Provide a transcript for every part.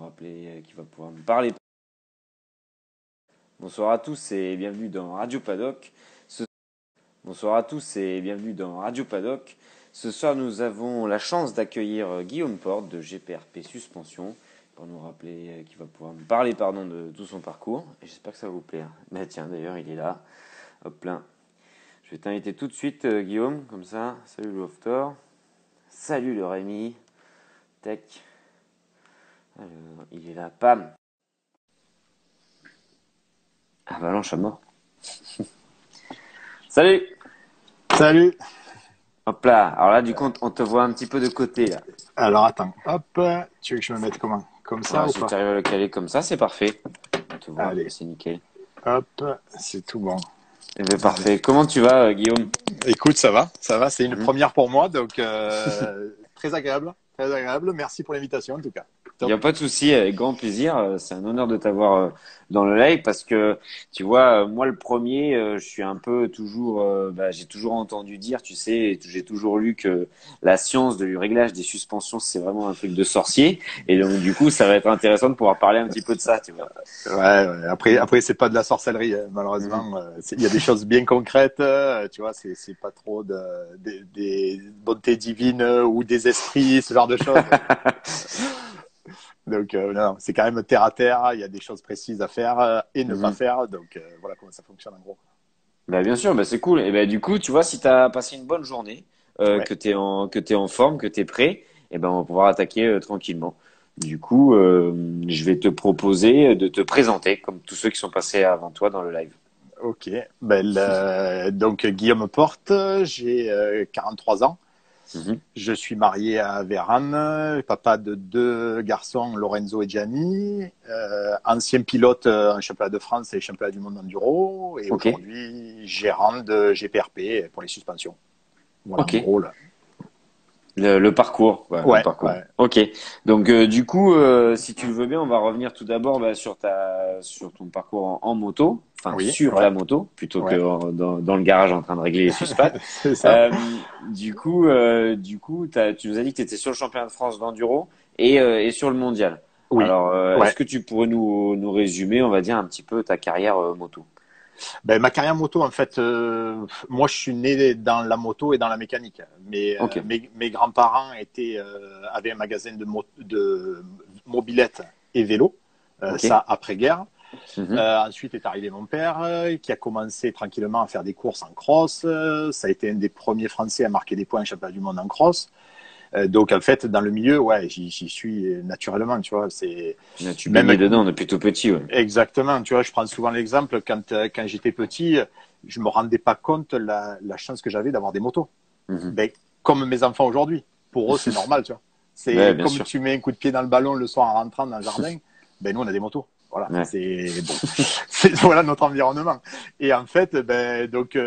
rappeler, qui va pouvoir me parler. Bonsoir à tous et bienvenue dans Radio Paddock. Bonsoir à tous et bienvenue dans Radio Paddock. Ce soir, nous avons la chance d'accueillir Guillaume Porte de GPRP Suspension pour nous rappeler, qui va pouvoir me parler de tout son parcours. Et j'espère que ça va vous plaire. Mais tiens, d'ailleurs, il est là. Hop là. Je vais t'inviter tout de suite, Guillaume, comme ça. Salut le Hoftor. Salut le Rémi. Tech. Alors, il est là. Pam. Ah bah non, je suis mort. Salut. Salut. Hop là. Alors là, du coup, on te voit un petit peu de côté, là. Alors attends, hop, tu veux que je me mette comment? Comme ça Alors, ou si pas? tu arrives à le caler comme ça, c'est parfait. On te voit, Allez. c'est nickel. Hop, c'est tout bon. Eh bien, parfait. Comment tu vas, Guillaume? Écoute, ça va, c'est une première pour moi, donc très agréable, très agréable. Merci pour l'invitation en tout cas. Il n'y a pas de souci, avec grand plaisir. C'est un honneur de t'avoir dans le live parce que, tu vois, moi, le premier, je suis un peu toujours, j'ai toujours entendu dire, tu sais, et j'ai toujours lu que la science du réglage des suspensions, c'est vraiment un truc de sorcier. Et donc, du coup, ça va être intéressant de pouvoir parler un petit peu de ça, tu vois. Ouais. Après, c'est pas de la sorcellerie, malheureusement. Il y a des choses bien concrètes, tu vois, c'est pas trop des bontés divines ou des esprits, ce genre de choses. Donc, non, c'est quand même terre à terre. Il y a des choses précises à faire et ne pas faire. Donc, voilà comment ça fonctionne en gros. Bah, bien sûr, c'est cool. Et ben du coup, tu vois, si tu as passé une bonne journée, Ouais. que t'es en forme, que t'es prêt, et ben on va pouvoir attaquer tranquillement. Du coup, je vais te proposer de te présenter comme tous ceux qui sont passés avant toi dans le live. Ok. Donc, Guillaume Porte, j'ai 43 ans. Mhm. Je suis marié à Vérane, papa de deux garçons, Lorenzo et Gianni, ancien pilote en championnat de France et championnat du monde enduro, et Ok, aujourd'hui gérant de GPRP pour les suspensions. Voilà, en ok. gros, là. Le parcours, quoi, le Ouais, parcours. ouais, Ok. Donc du coup, si tu le veux bien, on va revenir tout d'abord sur ton parcours en moto, enfin oui, sur ouais, la moto plutôt que ouais. dans le garage en train de régler les suspats. C'est ça. Tu nous as dit que tu étais sur le championnat de France d'enduro et sur le mondial. Oui, Alors, est-ce ouais. que tu pourrais nous résumer, on va dire, un petit peu ta carrière moto? Ben, ma carrière moto, en fait, moi, je suis né dans la moto et dans la mécanique. Mais Ok, mes grands-parents avaient un magasin de mobilette et vélo, ok. ça après-guerre. Mhm. Ensuite est arrivé mon père, qui a commencé tranquillement à faire des courses en cross. Ça a été un des premiers Français à marquer des points en championnat du monde en cross. Donc, en fait, dans le milieu, ouais, j'y suis naturellement, tu vois. C'est Là, tu même baignais dedans depuis tout petit, ouais. exactement, tu vois, je prends souvent l'exemple quand j'étais petit, je me rendais pas compte la chance que j'avais d'avoir des motos. Mhm. Ben, comme mes enfants aujourd'hui, pour eux c'est normal, tu vois. Ouais, C'est bien comme sûr. tu mets un coup de pied dans le ballon le soir en rentrant dans le jardin, ben nous on a des motos. Voilà, Ouais. c'est bon, c'est voilà notre environnement. Et en fait, ben donc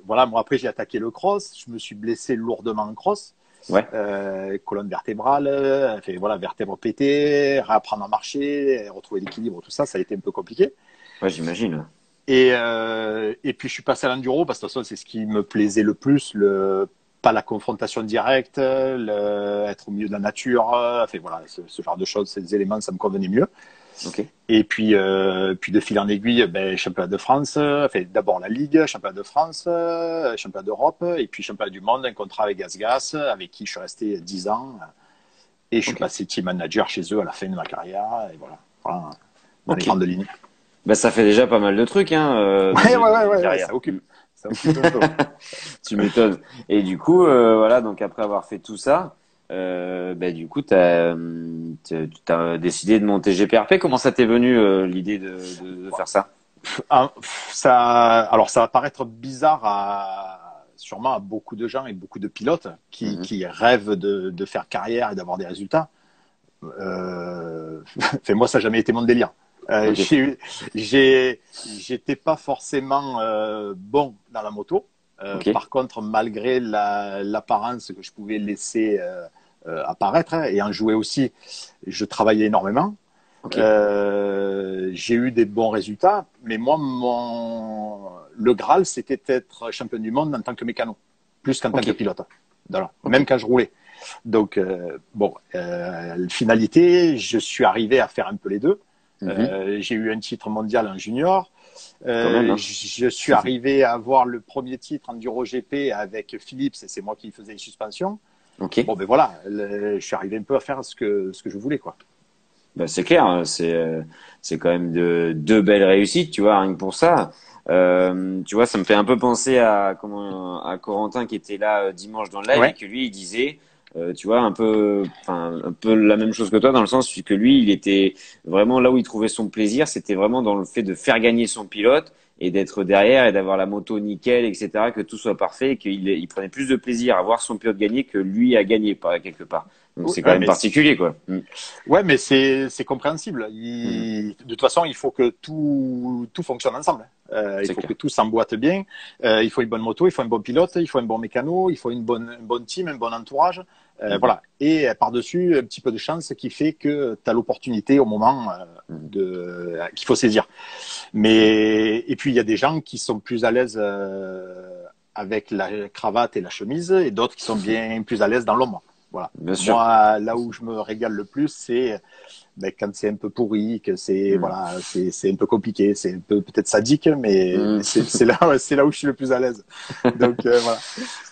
voilà, moi après j'ai attaqué le cross, je me suis blessé lourdement en cross, Ouais. colonne vertébrale, voilà, vertèbre pétée, réapprendre à marcher, retrouver l'équilibre, tout ça, ça a été un peu compliqué. Ouais, j'imagine. Et puis je suis passé à l'enduro parce que de toute façon c'est ce qui me plaisait le plus, pas la confrontation directe, être au milieu de la nature, voilà, ce genre de choses, ces éléments, ça me convenait mieux. Ok. Et puis de fil en aiguille, ben, championnat de France, d'abord la Ligue, championnat de France, championnat d'Europe, et puis championnat du monde, un contrat avec GasGas, avec qui je suis resté 10 ans. Et je suis Ok. passé team manager chez eux à la fin de ma carrière, et voilà dans les Ok. grandes lignes. Bah, ça fait déjà pas mal de trucs, hein, dans une Ouais, carrière. Mm. ça occupe un peu. Ouais. Tu m'étonnes. Et du coup, voilà, donc après avoir fait tout ça, du coup, t'as décidé de monter GPRP. Comment ça t'est venu, l'idée de faire ça? Alors ça va paraître bizarre sûrement à beaucoup de gens et beaucoup de pilotes Mhm. qui rêvent de faire carrière et d'avoir des résultats. Moi, ça n'a jamais été mon délire. Ok. J'étais pas forcément bon dans la moto. Ok. Par contre, malgré l'apparence que je pouvais laisser apparaître et en jouer aussi, je travaillais énormément. Ok. J'ai eu des bons résultats, mais moi, le Graal, c'était être champion du monde en tant que mécano, plus qu'en tant Ok. que pilote. Voilà. Ok. Même quand je roulais. Donc, finalité, je suis arrivé à faire un peu les deux. J'ai eu un titre mondial en junior. Quand même, hein. Je suis arrivé à avoir le premier titre Enduro GP avec Philips et c'est moi qui faisais les suspensions. Ok. Bon, ben voilà, je suis arrivé un peu à faire ce que je voulais, quoi. Bah, c'est clair, hein, c'est quand même deux belles réussites, tu vois, rien que pour ça. Tu vois, ça me fait un peu penser à Corentin qui était là dimanche dans le live et Ouais. que lui il disait, tu vois, un peu la même chose que toi dans le sens que lui il était vraiment là où il trouvait son plaisir, c'était vraiment dans le fait de faire gagner son pilote et d'être derrière et d'avoir la moto nickel, etc., que tout soit parfait et il prenait plus de plaisir à voir son pilote gagner que lui à gagner, pas quelque part. Donc c'est quand Ouais, même particulier, quoi. ouais, mais c'est compréhensible. Mhm. De toute façon, il faut que tout fonctionne ensemble. Il C'est faut que clair. tout s'emboîte bien. Il faut une bonne moto, il faut un bon pilote, il faut un bon mécano, il faut un bon team, un bon entourage. Mhm. Voilà. Et par-dessus, un petit peu de chance qui fait que tu as l'opportunité au moment Mhm. qu'il faut saisir. Mais et puis il y a des gens qui sont plus à l'aise avec la cravate et la chemise, et d'autres qui sont bien plus à l'aise dans l'ombre. Voilà. Bien sûr. Moi, là où je me régale le plus, c'est quand c'est un peu pourri, que Mhm. c'est un peu compliqué, c'est un peu peut-être sadique, mais Mhm. c'est là où je suis le plus à l'aise. Donc voilà.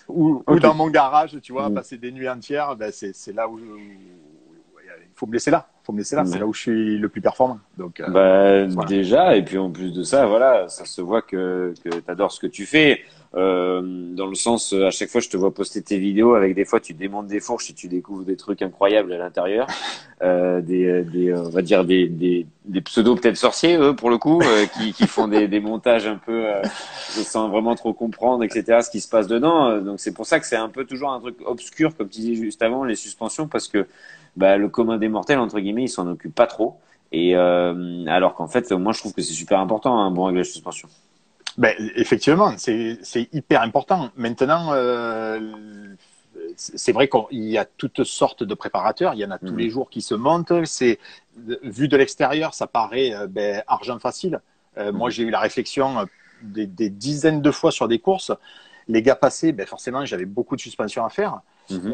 Ou Ok. dans mon garage, tu vois, Mhm. passer des nuits entières, c'est là où il faut me laisser là. Faut me laisser là. C'est Ouais. là où je suis le plus performant. Donc Bah, voilà. déjà, et puis en plus de ça, voilà, ça se voit que tu adores ce que tu fais. Dans le sens, à chaque fois, je te vois poster tes vidéos avec des fois, tu démontes des fourches et tu découvres des trucs incroyables à l'intérieur. On va dire des pseudos peut-être sorciers, eux, pour le coup, qui font des montages un peu sans vraiment trop comprendre, etc., ce qui se passe dedans. Donc c'est pour ça que c'est un peu toujours un truc obscur, comme tu disais juste avant, les suspensions, parce que bah, le commun des mortels, entre guillemets, il s'en occupe pas trop. Et alors qu'en fait, moi, je trouve que c'est super important un bon réglage de suspension. Effectivement, c'est hyper important. Maintenant, c'est vrai qu'il y a toutes sortes de préparateurs. Il y en a tous Mhm. les jours qui se montent. C'est vu de l'extérieur, ça paraît argent facile. Moi, Mhm. j'ai eu la réflexion des dizaines de fois sur des courses. Les gars passés, forcément, j'avais beaucoup de suspension à faire. Mhm.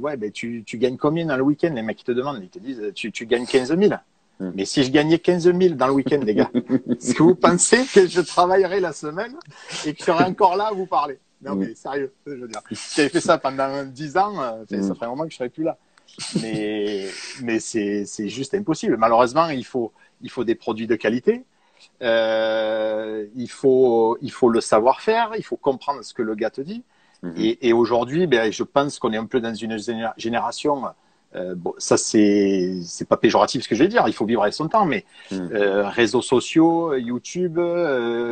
Ouais, tu gagnes combien dans le week-end? Les mecs qui te demandent, ils te disent, tu gagnes 15 000. Mhm. Mais si je gagnais 15 000 dans le week-end, les gars, est-ce que vous pensez que je travaillerai la semaine et que je serai encore là à vous parler? Non, Mhm. mais sérieux, je veux dire. Si j'avais fait ça pendant 10 ans, ça ferait un moment que je serais plus là. Mais, c'est juste impossible. Malheureusement, il faut des produits de qualité. Il faut le savoir-faire. Il faut comprendre ce que le gars te dit. Mhm. Et aujourd'hui, je pense qu'on est un peu dans une génération. Bon, ça, c'est pas péjoratif ce que je vais dire. Il faut vivre avec son temps, mais Mhm. réseaux sociaux, YouTube,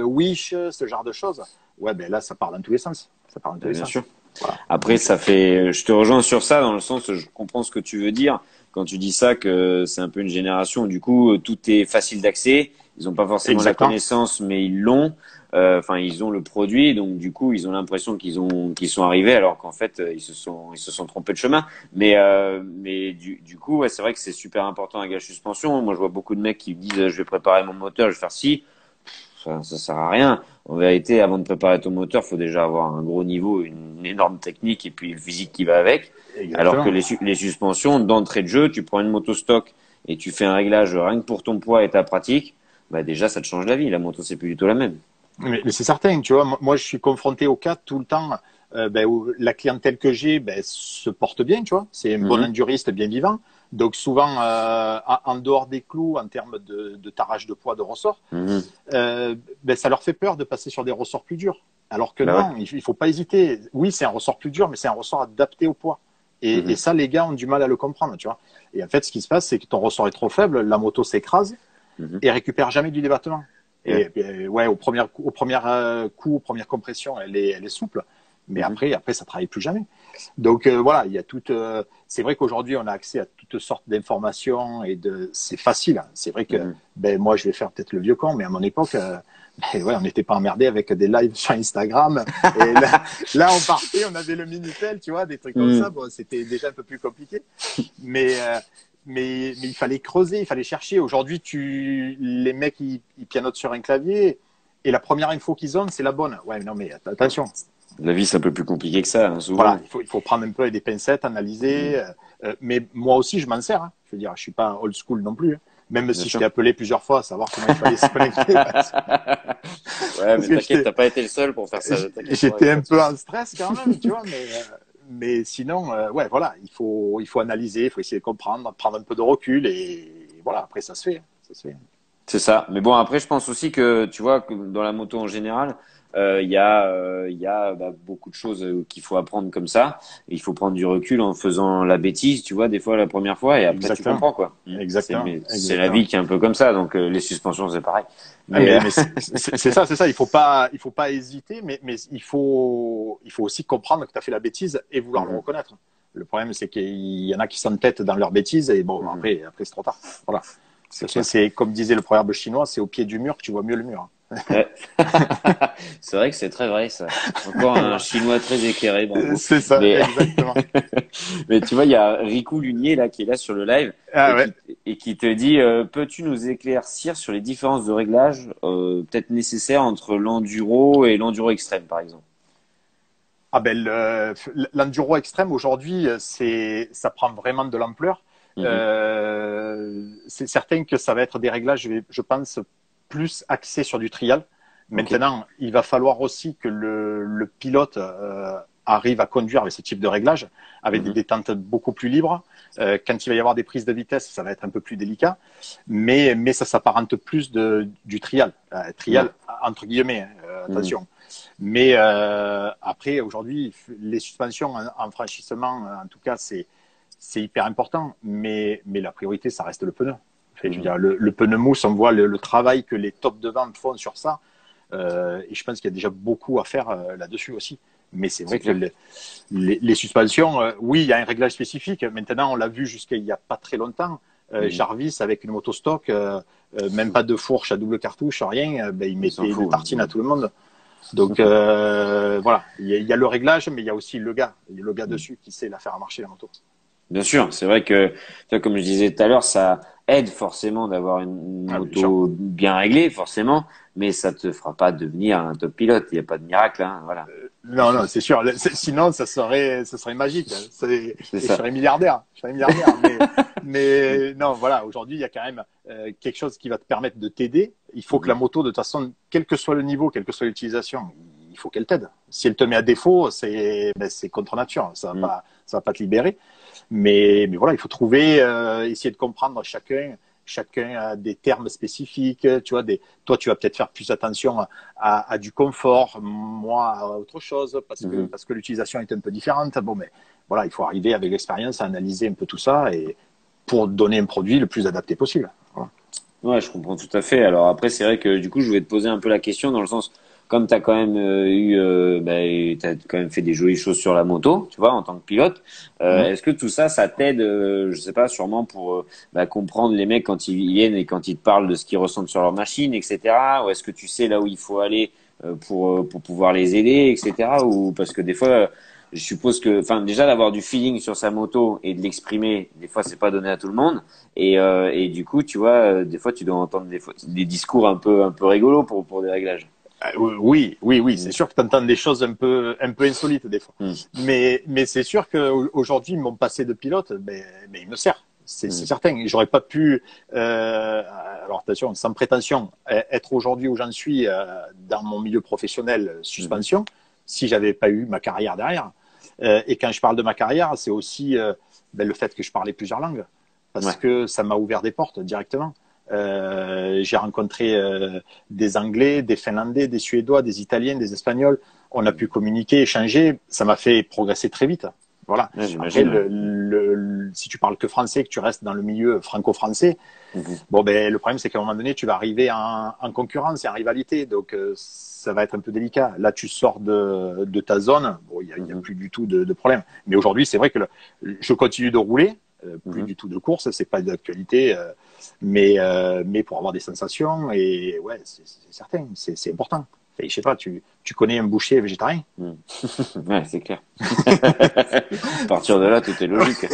Wish, ce genre de choses. Ouais, là, ça part dans tous les sens. Ça part dans tous Bah, les bien sûr. sens. Voilà. Après, Donc, ça fait, je te rejoins sur ça dans le sens, je comprends ce que tu veux dire quand tu dis ça que c'est un peu une génération où du coup tout est facile d'accès. Ils n'ont pas forcément la exactement. connaissance, mais ils l'ont. Enfin, ils ont le produit, donc du coup, ils ont l'impression qu'ils sont arrivés, alors qu'en fait, ils se sont trompés de chemin. Mais du coup, ouais, c'est vrai que c'est super important à gage suspension. Moi, je vois beaucoup de mecs qui disent, je vais préparer mon moteur, je vais faire ci. Ça sert à rien. En vérité, avant de préparer ton moteur, faut déjà avoir un gros niveau, une énorme technique et puis le physique qui va avec. Alors que Exactement. les suspensions, d'entrée de jeu, tu prends une moto stock et tu fais un réglage rien que pour ton poids et ta pratique, bah déjà ça te change la vie. La moto c'est plus du tout la même. Mais c'est certain, tu vois, moi je suis confronté au cas tout le temps où la clientèle que j'ai se porte bien, tu vois, c'est un bon Mhm, enduriste bien vivant. Donc souvent, en dehors des clous, en termes de tarage de poids de ressort, mhm. ça leur fait peur de passer sur des ressorts plus durs. Alors que Bah ouais. non, il faut pas hésiter. Oui, c'est un ressort plus dur, mais c'est un ressort adapté au poids. Et Mhm, ça, les gars ont du mal à le comprendre, tu vois. Et en fait, ce qui se passe, c'est que ton ressort est trop faible, la moto s'écrase mhm. et récupère jamais du débattement. Ouais. Et ouais, au premier coup, aux premières compressions, elle est souple, mais Mhm, après, ça travaille plus jamais. Donc voilà, il y a toute. C'est vrai qu'aujourd'hui, on a accès à toutes sortes d'informations et c'est facile, hein. C'est vrai que mhm. moi, je vais faire peut-être le vieux con, mais à mon époque, ouais, on n'était pas emmerdé avec des lives sur Instagram. Et là, on partait, on avait le Minitel, tu vois, des trucs comme ça. Mhm. Bon, c'était déjà un peu plus compliqué, mais il fallait creuser, il fallait chercher. Aujourd'hui, les mecs, ils pianotent sur un clavier et la première info qu'ils ont, c'est la bonne. Ouais, mais non, mais attention. La vie, c'est un peu plus compliqué que ça, hein, souvent. Voilà, il faut prendre un peu avec des pincettes, analyser. Mais moi aussi, je m'en sers. Hein. Je veux dire, je suis pas old school non plus. Hein. Même Bien si je sûr. t'ai appelé plusieurs fois à savoir comment il fallait se connecter. Ouais, Parce mais que t'inquiète, t'as pas été le seul pour faire ça. T'inquiète pas, y a j'étais pas un de peu souci. en stress quand même, tu vois. Mais sinon, ouais, voilà, il faut analyser, il faut essayer de comprendre, prendre un peu de recul et voilà, après ça se fait. Ça se fait. C'est ça. Mais bon, après, je pense aussi que, tu vois, que dans la moto en général, il y a bah, beaucoup de choses qu'il faut apprendre comme ça. Il faut prendre du recul en faisant la bêtise, tu vois, des fois la première fois, et après tu Exactement. comprends quoi. Exactement. C'est la vie Exactement. qui est un peu comme ça. Donc les suspensions, c'est pareil. Ah, Mais mais c'est ça, c'est ça. Il faut pas hésiter, mais il faut aussi comprendre que tu as fait la bêtise et vouloir le mhm, reconnaître. Le problème, c'est qu'il y en a qui s'entêtent dans leur bêtise et bon, mhm, après c'est trop tard. Voilà. De c'est toute façon, clair. c'est comme disait le proverbe chinois, c'est au pied du mur que tu vois mieux le mur. Ouais. C'est vrai que c'est très vrai ça. Encore un Voilà. chinois très éclairé, bravo. C'est ça, Mais exactement. mais tu vois, il y a Rico Lunier là qui est là sur le live Ah ouais. et qui te dit peux-tu nous éclaircir sur les différences de réglage peut-être nécessaires entre l'enduro et l'enduro extrême par exemple. Ah ben l'enduro extrême aujourd'hui, ça prend vraiment de l'ampleur. Mhm. C'est certain que ça va être des réglages, je pense, plus axés sur du trial. Ok. Maintenant, il va falloir aussi que le pilote arrive à conduire avec ce type de réglage, avec des Mhm. détentes beaucoup plus libres. Quand il va y avoir des prises de vitesse, ça va être un peu plus délicat, mais ça s'apparente plus du trial. Ouais. Trial entre guillemets, hein, Mhm. attention. Mais après, aujourd'hui, les suspensions en franchissement, en tout cas, c'est hyper important. Mais la priorité, ça reste le pneu. Enfin, je veux Mhm. dire, le pneu mousse, on voit le travail que les tops de vente font sur ça. Et je pense qu'il y a déjà beaucoup à faire là-dessus aussi. Mais c'est C'est vrai que clair. les suspensions, oui, il y a un réglage spécifique. Maintenant, on l'a vu jusqu'à il n'y a pas très longtemps. Mhm. Jarvis, avec une moto stock, même pas de fourche à double cartouche, rien, ben, il Il s'en mettait une fout. Hein. tartine à tout le monde. Donc voilà, il y a le réglage, mais il y a aussi le gars Mhm. dessus qui sait la faire marcher la moto. Bien sûr, c'est vrai que, tu vois, comme je disais tout à l'heure, ça aide forcément d'avoir une Ah, bien sûr. moto bien réglée, forcément, mais ça te fera pas devenir un top pilote. Il n'y a pas de miracle, hein, voilà. Non, non, c'est sûr. Sinon, ça serait magique. C'est Et je ça. serais milliardaire. Je serais milliardaire. Mais non, voilà. Aujourd'hui, il y a quand même quelque chose qui va te permettre de t'aider. Il faut que la Mhm. moto, de toute façon, quel que soit le niveau, quelle que soit l'utilisation, il faut qu'elle t'aide. Si elle te met à défaut, c'est contre nature. Mhm. Ça va pas te libérer. Mais voilà, il faut trouver, essayer de comprendre chacun a des termes spécifiques. Tu vois, toi, tu vas peut-être faire plus attention à du confort, moi à autre chose, Mhm. parce que l'utilisation est un peu différente. Bon, mais voilà, il faut arriver avec l'expérience à analyser un peu tout ça et pour donner un produit le plus adapté possible. Voilà. Ouais, je comprends tout à fait. Alors après, c'est vrai que du coup, je voulais te poser un peu la question dans le sens, comme tu as quand même t'as quand même fait des jolies choses sur la moto, tu vois, en tant que pilote. Mhm. Est-ce que tout ça, ça t'aide, je sais pas, sûrement pour comprendre les mecs quand ils viennent et quand ils te parlent de ce qu'ils ressentent sur leur machine, etc. Ou est-ce que tu sais là où il faut aller pour pouvoir les aider, etc. Ou parce que des fois, je suppose que, enfin, déjà d'avoir du feeling sur sa moto et de l'exprimer, des fois, c'est pas donné à tout le monde. Et du coup, tu vois, des fois, tu dois entendre des discours un peu rigolos pour des réglages. Oui, c'est Mm. sûr que tu entends des choses un peu insolites des fois. Mm. Mais c'est sûr qu'aujourd'hui, mon passé de pilote, ben, il me sert. C'est Mm. certain. J'aurais pas pu, alors attention, sans prétention, être aujourd'hui où j'en suis dans mon milieu professionnel Mhm. suspension, si j'avais pas eu ma carrière derrière. Et quand je parle de ma carrière, c'est aussi ben, le fait que je parlais plusieurs langues, parce Ouais. que ça m'a ouvert des portes directement. J'ai rencontré des Anglais, des Finlandais, des Suédois, des Italiens, des Espagnols. On a pu communiquer, échanger. Ça m'a fait progresser très vite. Voilà. Ouais, Après, j'imagine. Ouais. si tu parles que français, que tu restes dans le milieu franco-français, Mhm. bon ben le problème c'est qu'à un moment donné, tu vas arriver en concurrence et en rivalité, donc ça va être un peu délicat. Là, tu sors de ta zone, bon, il y a Mhm. plus du tout de problème. Mais aujourd'hui, c'est vrai que je continue de rouler, plus Mhm. du tout de course, c'est pas d'actualité, mais pour avoir des sensations et ouais, c'est certain, c'est important. je sais pas, tu connais un boucher végétarien? Ouais, c'est clair. À partir de là, tout est logique.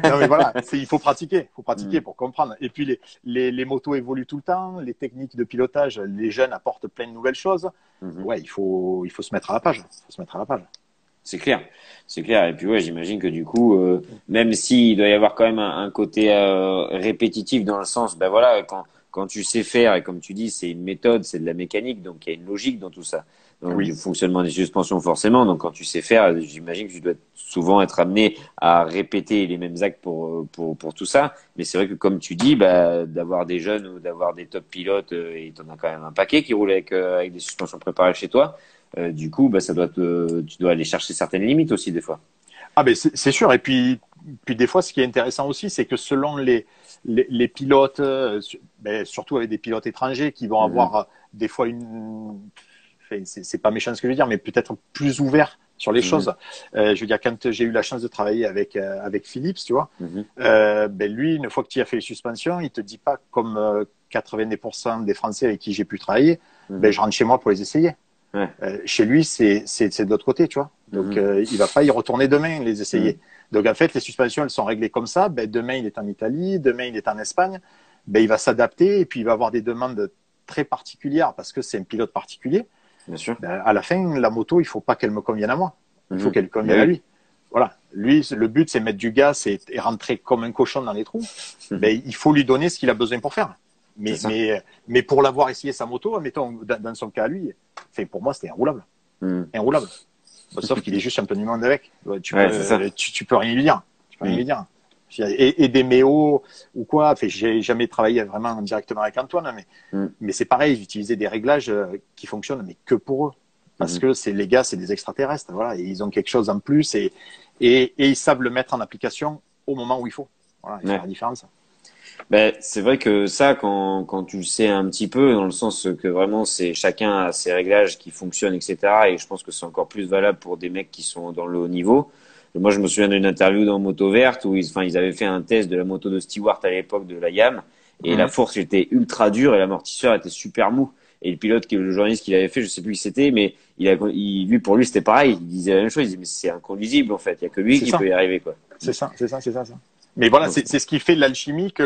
Non, mais voilà, il faut pratiquer. Faut pratiquer pour comprendre. Et puis, les motos évoluent tout le temps. Les techniques de pilotage, les jeunes apportent plein de nouvelles choses. Ouais, il faut se mettre à la page. Il faut se mettre à la page. C'est clair, c'est clair. Et puis ouais, j'imagine que du coup, même s'il doit y avoir quand même un côté répétitif dans le sens, ben voilà, quand tu sais faire et comme tu dis, c'est une méthode, c'est de la mécanique, donc il y a une logique dans tout ça. Donc Oui. du fonctionnement des suspensions forcément. Donc quand tu sais faire, j'imagine que tu dois souvent être amené à répéter les mêmes actes pour tout ça. Mais c'est vrai que comme tu dis, bah d'avoir des jeunes ou d'avoir des top pilotes, et t'en as quand même un paquet qui roulent avec des suspensions préparées chez toi. Du coup, bah, tu dois aller chercher certaines limites aussi des fois. Ah ben c'est sûr. Et puis des fois, ce qui est intéressant aussi, c'est que selon les pilotes, surtout avec des pilotes étrangers qui vont avoir des fois enfin, c'est pas méchant ce que je veux dire, mais peut-être plus ouvert sur les choses. Je veux dire, quand j'ai eu la chance de travailler avec Philips, tu vois, lui, une fois que tu as fait les suspensions, il te dit pas comme 90% des Français avec qui j'ai pu travailler, je rentre chez moi pour les essayer. Ouais. Chez lui, c'est de l'autre côté, tu vois. Donc, il va pas y retourner demain les essayer. Donc, en fait, les suspensions, elles sont réglées comme ça. Demain, il est en Italie, demain, il est en Espagne. Il va s'adapter et puis il va avoir des demandes très particulières parce que c'est un pilote particulier. Bien sûr. À la fin, la moto, il faut pas qu'elle me convienne à moi. Il faut qu'elle convienne à lui. Voilà. Lui, le but, c'est mettre du gaz et rentrer comme un cochon dans les trous. Il faut lui donner ce qu'il a besoin pour faire. Mais pour l'avoir essayé sa moto, mettons, dans son cas à lui, pour moi, c'était inroulable. Inroulable. Sauf qu'il est juste champion du monde avec. Tu peux rien lui dire. Tu peux rien lui dire. Et des méos ou quoi. J'ai jamais travaillé vraiment directement avec Antoine, mais c'est pareil. J'utilisais des réglages qui fonctionnent, mais que pour eux. Parce que les gars, c'est des extraterrestres. Voilà, et ils ont quelque chose en plus et ils savent le mettre en application au moment où il faut. Voilà, c'est la différence. C'est vrai que ça, quand tu le sais un petit peu, dans le sens que vraiment c'est chacun a ses réglages qui fonctionnent, etc. Et je pense que c'est encore plus valable pour des mecs qui sont dans le haut niveau. Moi, je me souviens d'une interview dans Moto Verte où ils avaient fait un test de la moto de Stewart à l'époque de la YAM et la fourche était ultra dure et l'amortisseur était super mou. Et le pilote, le journaliste qui l'avait fait, je sais plus qui c'était, mais pour lui, c'était pareil. Il disait la même chose. Il disait, mais c'est inconduisible, en fait. Il y a que lui qui peut y arriver, quoi. C'est ça. Mais voilà, c'est ce qui fait l'alchimie que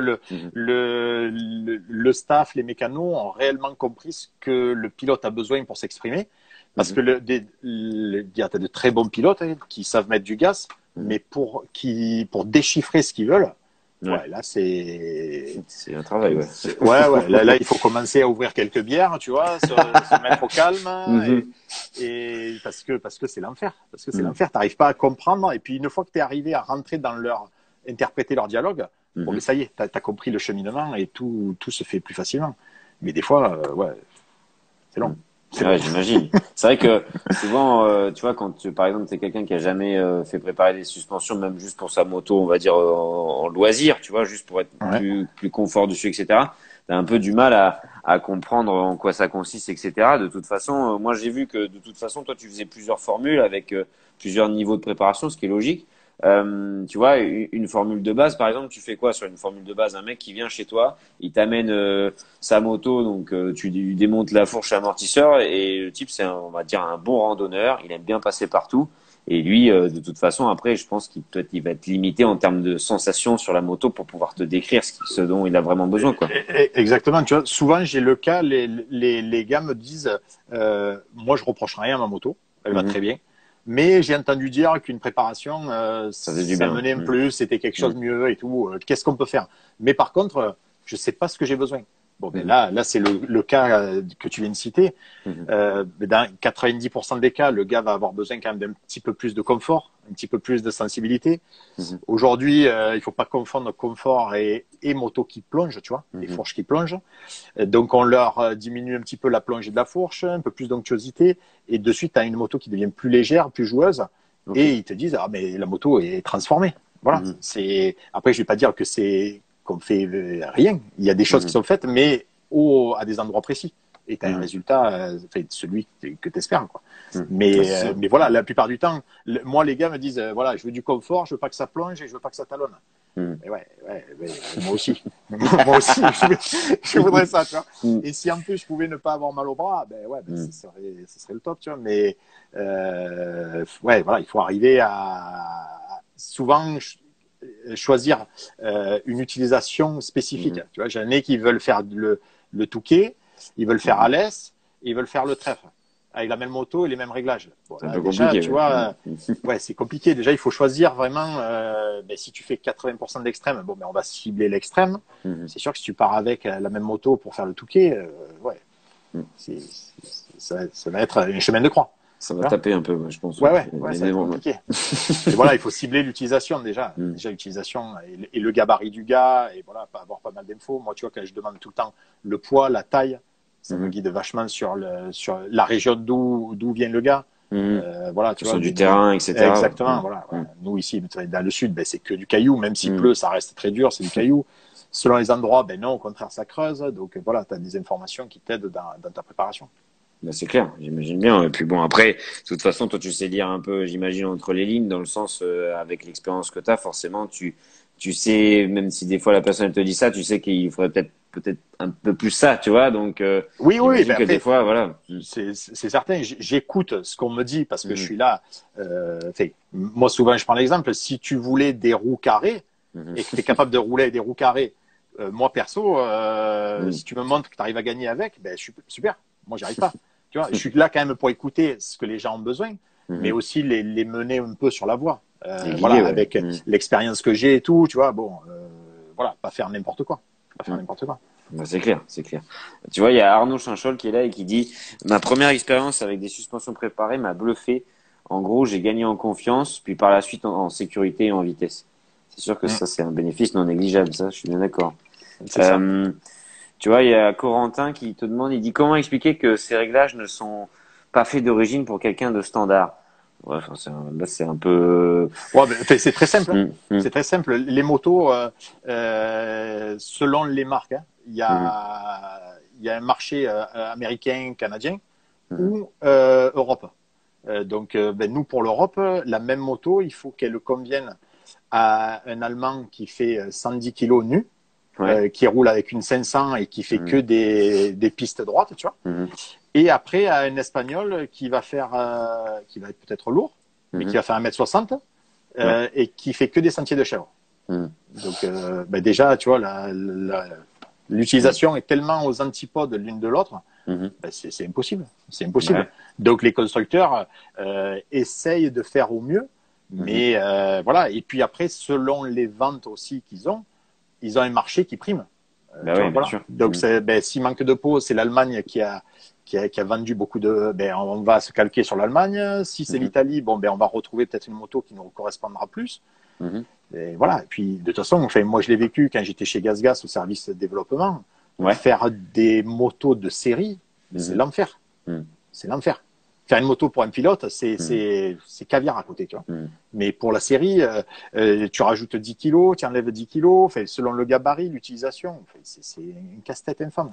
le staff, les mécanos ont réellement compris ce que le pilote a besoin pour s'exprimer. Parce que il y a de très bons pilotes qui savent mettre du gaz, mais pour déchiffrer ce qu'ils veulent, là c'est un travail, là il faut commencer à ouvrir quelques bières, tu vois, se mettre au calme, et parce que c'est l'enfer, t'arrives pas à comprendre, et puis une fois que t'es arrivé à rentrer interpréter leur dialogue, mais ça y est, t'as compris le cheminement et tout se fait plus facilement. Mais des fois, c'est long. J'imagine. C'est vrai que souvent, tu vois, par exemple, t'es quelqu'un qui a jamais fait préparer des suspensions, même juste pour sa moto, on va dire en loisir, tu vois, juste pour être plus confort dessus, etc. T'as un peu du mal à comprendre en quoi ça consiste, etc. De toute façon, moi j'ai vu que de toute façon, toi tu faisais plusieurs formules avec plusieurs niveaux de préparation, ce qui est logique. Tu vois, une formule de base, par exemple, tu fais quoi sur une formule de base? Un mec qui vient chez toi, il t'amène sa moto, donc tu lui démontes la fourche amortisseur et le type, on va dire, un bon randonneur, il aime bien passer partout. Et lui, de toute façon, après, je pense qu'il va être limité en termes de sensations sur la moto pour pouvoir te décrire ce dont il a vraiment besoin, quoi. Exactement. Tu vois, souvent j'ai le cas, les gars me disent, moi je reproche rien à ma moto, elle va très bien. Mais j'ai entendu dire qu'une préparation, ça menait un plus, c'était quelque chose de mieux et tout. Qu'est-ce qu'on peut faire? Mais par contre, je sais pas ce que j'ai besoin. Bon, là, c'est le cas que tu viens de citer. Dans 90% des cas, le gars va avoir besoin quand même d'un petit peu plus de confort, un petit peu plus de sensibilité. Aujourd'hui, il faut pas confondre confort et moto qui plonge, tu vois, les fourches qui plongent. Donc, on leur diminue un petit peu la plongée de la fourche, un peu plus d'onctuosité, et de suite, tu as une moto qui devient plus légère, plus joueuse, et ils te disent, ah, mais la moto est transformée. Voilà. Après, je vais pas dire que c'est qu'on fait rien. Il y a des choses qui sont faites, mais à des endroits précis. Et tu as un résultat, celui que tu espères, quoi. Mais voilà, la plupart du temps, moi, les gars me disent, voilà, je veux du confort, je veux pas que ça plonge et je veux pas que ça talonne. Mais moi aussi. Moi aussi, je voudrais ça, tu vois. Et si en plus je pouvais ne pas avoir mal au bras, ce serait le top, tu vois. Mais voilà, il faut arriver à souvent choisir une utilisation spécifique. Tu vois, j'en ai qui veulent faire le touquet, ils veulent faire à l'aise, ils veulent faire le trèfle avec la même moto et les mêmes réglages. Bon, C'est un là, peu déjà, compliqué. tu vois, c'est compliqué. Déjà, il faut choisir vraiment. Si tu fais 80% d'extrême, bon, on va cibler l'extrême. C'est sûr que si tu pars avec la même moto pour faire le touquet, ça va être un chemin de croix. Ça va taper un peu, je pense. Ça va être compliqué. Et voilà, il faut cibler l'utilisation déjà. Déjà, l'utilisation et le gabarit du gars, et voilà, avoir pas mal d'infos. Moi, tu vois, quand je demande tout le temps le poids, la taille, ça me guide vachement sur la région d'où vient le gars. Voilà, tu vois, du terrain, etc. Exactement, voilà. Nous, ici, c'est que du caillou. Même s'il pleut, ça reste très dur, c'est du caillou. Selon les endroits, non, au contraire, ça creuse. Donc, voilà, tu as des informations qui t'aident dans ta préparation. Ben, c'est clair, j'imagine bien. Et puis bon, après, de toute façon, toi, tu sais lire un peu, j'imagine, entre les lignes, dans le sens, avec l'expérience que tu as, forcément, tu sais, même si des fois la personne te dit ça, tu sais qu'il faudrait peut-être un peu plus ça, tu vois. Donc, oui, que après, des fois, voilà. C'est certain. J'écoute ce qu'on me dit parce que je suis là. Moi, souvent, je prends l'exemple. Si tu voulais des roues carrées et que tu es capable de rouler avec des roues carrées, moi, perso, si tu me montres que tu arrives à gagner avec, super. Moi, j'y arrive pas. Tu vois, je suis là quand même pour écouter ce que les gens ont besoin, mais aussi les mener un peu sur la voie. Voilà, avec l'expérience que j'ai et tout, tu vois, voilà, pas faire n'importe quoi. Pas faire n'importe quoi. Ben, c'est clair, c'est clair. Tu vois, il y a Arnaud Chinchol qui est là et qui dit: ma première expérience avec des suspensions préparées m'a bluffé. En gros, j'ai gagné en confiance, puis par la suite en sécurité et en vitesse. C'est sûr que ça, c'est un bénéfice non négligeable, ça, je suis bien d'accord. Tu vois, il y a Corentin qui te demande, il dit: comment expliquer que ces réglages ne sont pas faits d'origine pour quelqu'un de standard? Ouais, là, c'est un peu. C'est très simple. C'est très simple. Les motos, selon les marques, il y a un marché américain, canadien ou Europe. Donc, nous, pour l'Europe, la même moto, il faut qu'elle convienne à un Allemand qui fait 110 kilos nu, qui roule avec une 500 et qui fait que des pistes droites, tu vois. Et après, à un Espagnol qui va être peut-être lourd, mais qui va faire 1m60 et qui fait que des sentiers de chèvre. Donc, déjà, tu vois, l'utilisation est tellement aux antipodes l'une de l'autre, c'est impossible. C'est impossible. Ouais. Donc, les constructeurs essayent de faire au mieux, mais voilà. Et puis après, selon les ventes aussi qu'ils ont un marché qui prime. Bien sûr. Donc, s'il manque de peau, c'est l'Allemagne qui a vendu beaucoup de. On va se calquer sur l'Allemagne. Si c'est l'Italie, on va retrouver peut-être une moto qui nous correspondra plus. Et voilà. Et puis, de toute façon, moi, je l'ai vécu quand j'étais chez GazGaz au service de développement. Faire des motos de série, c'est l'enfer. C'est l'enfer. Faire une moto pour un pilote, c'est caviar à côté, tu vois. Mais pour la série, tu rajoutes 10 kilos, tu enlèves 10 kilos, selon le gabarit, l'utilisation, c'est une casse-tête infâme.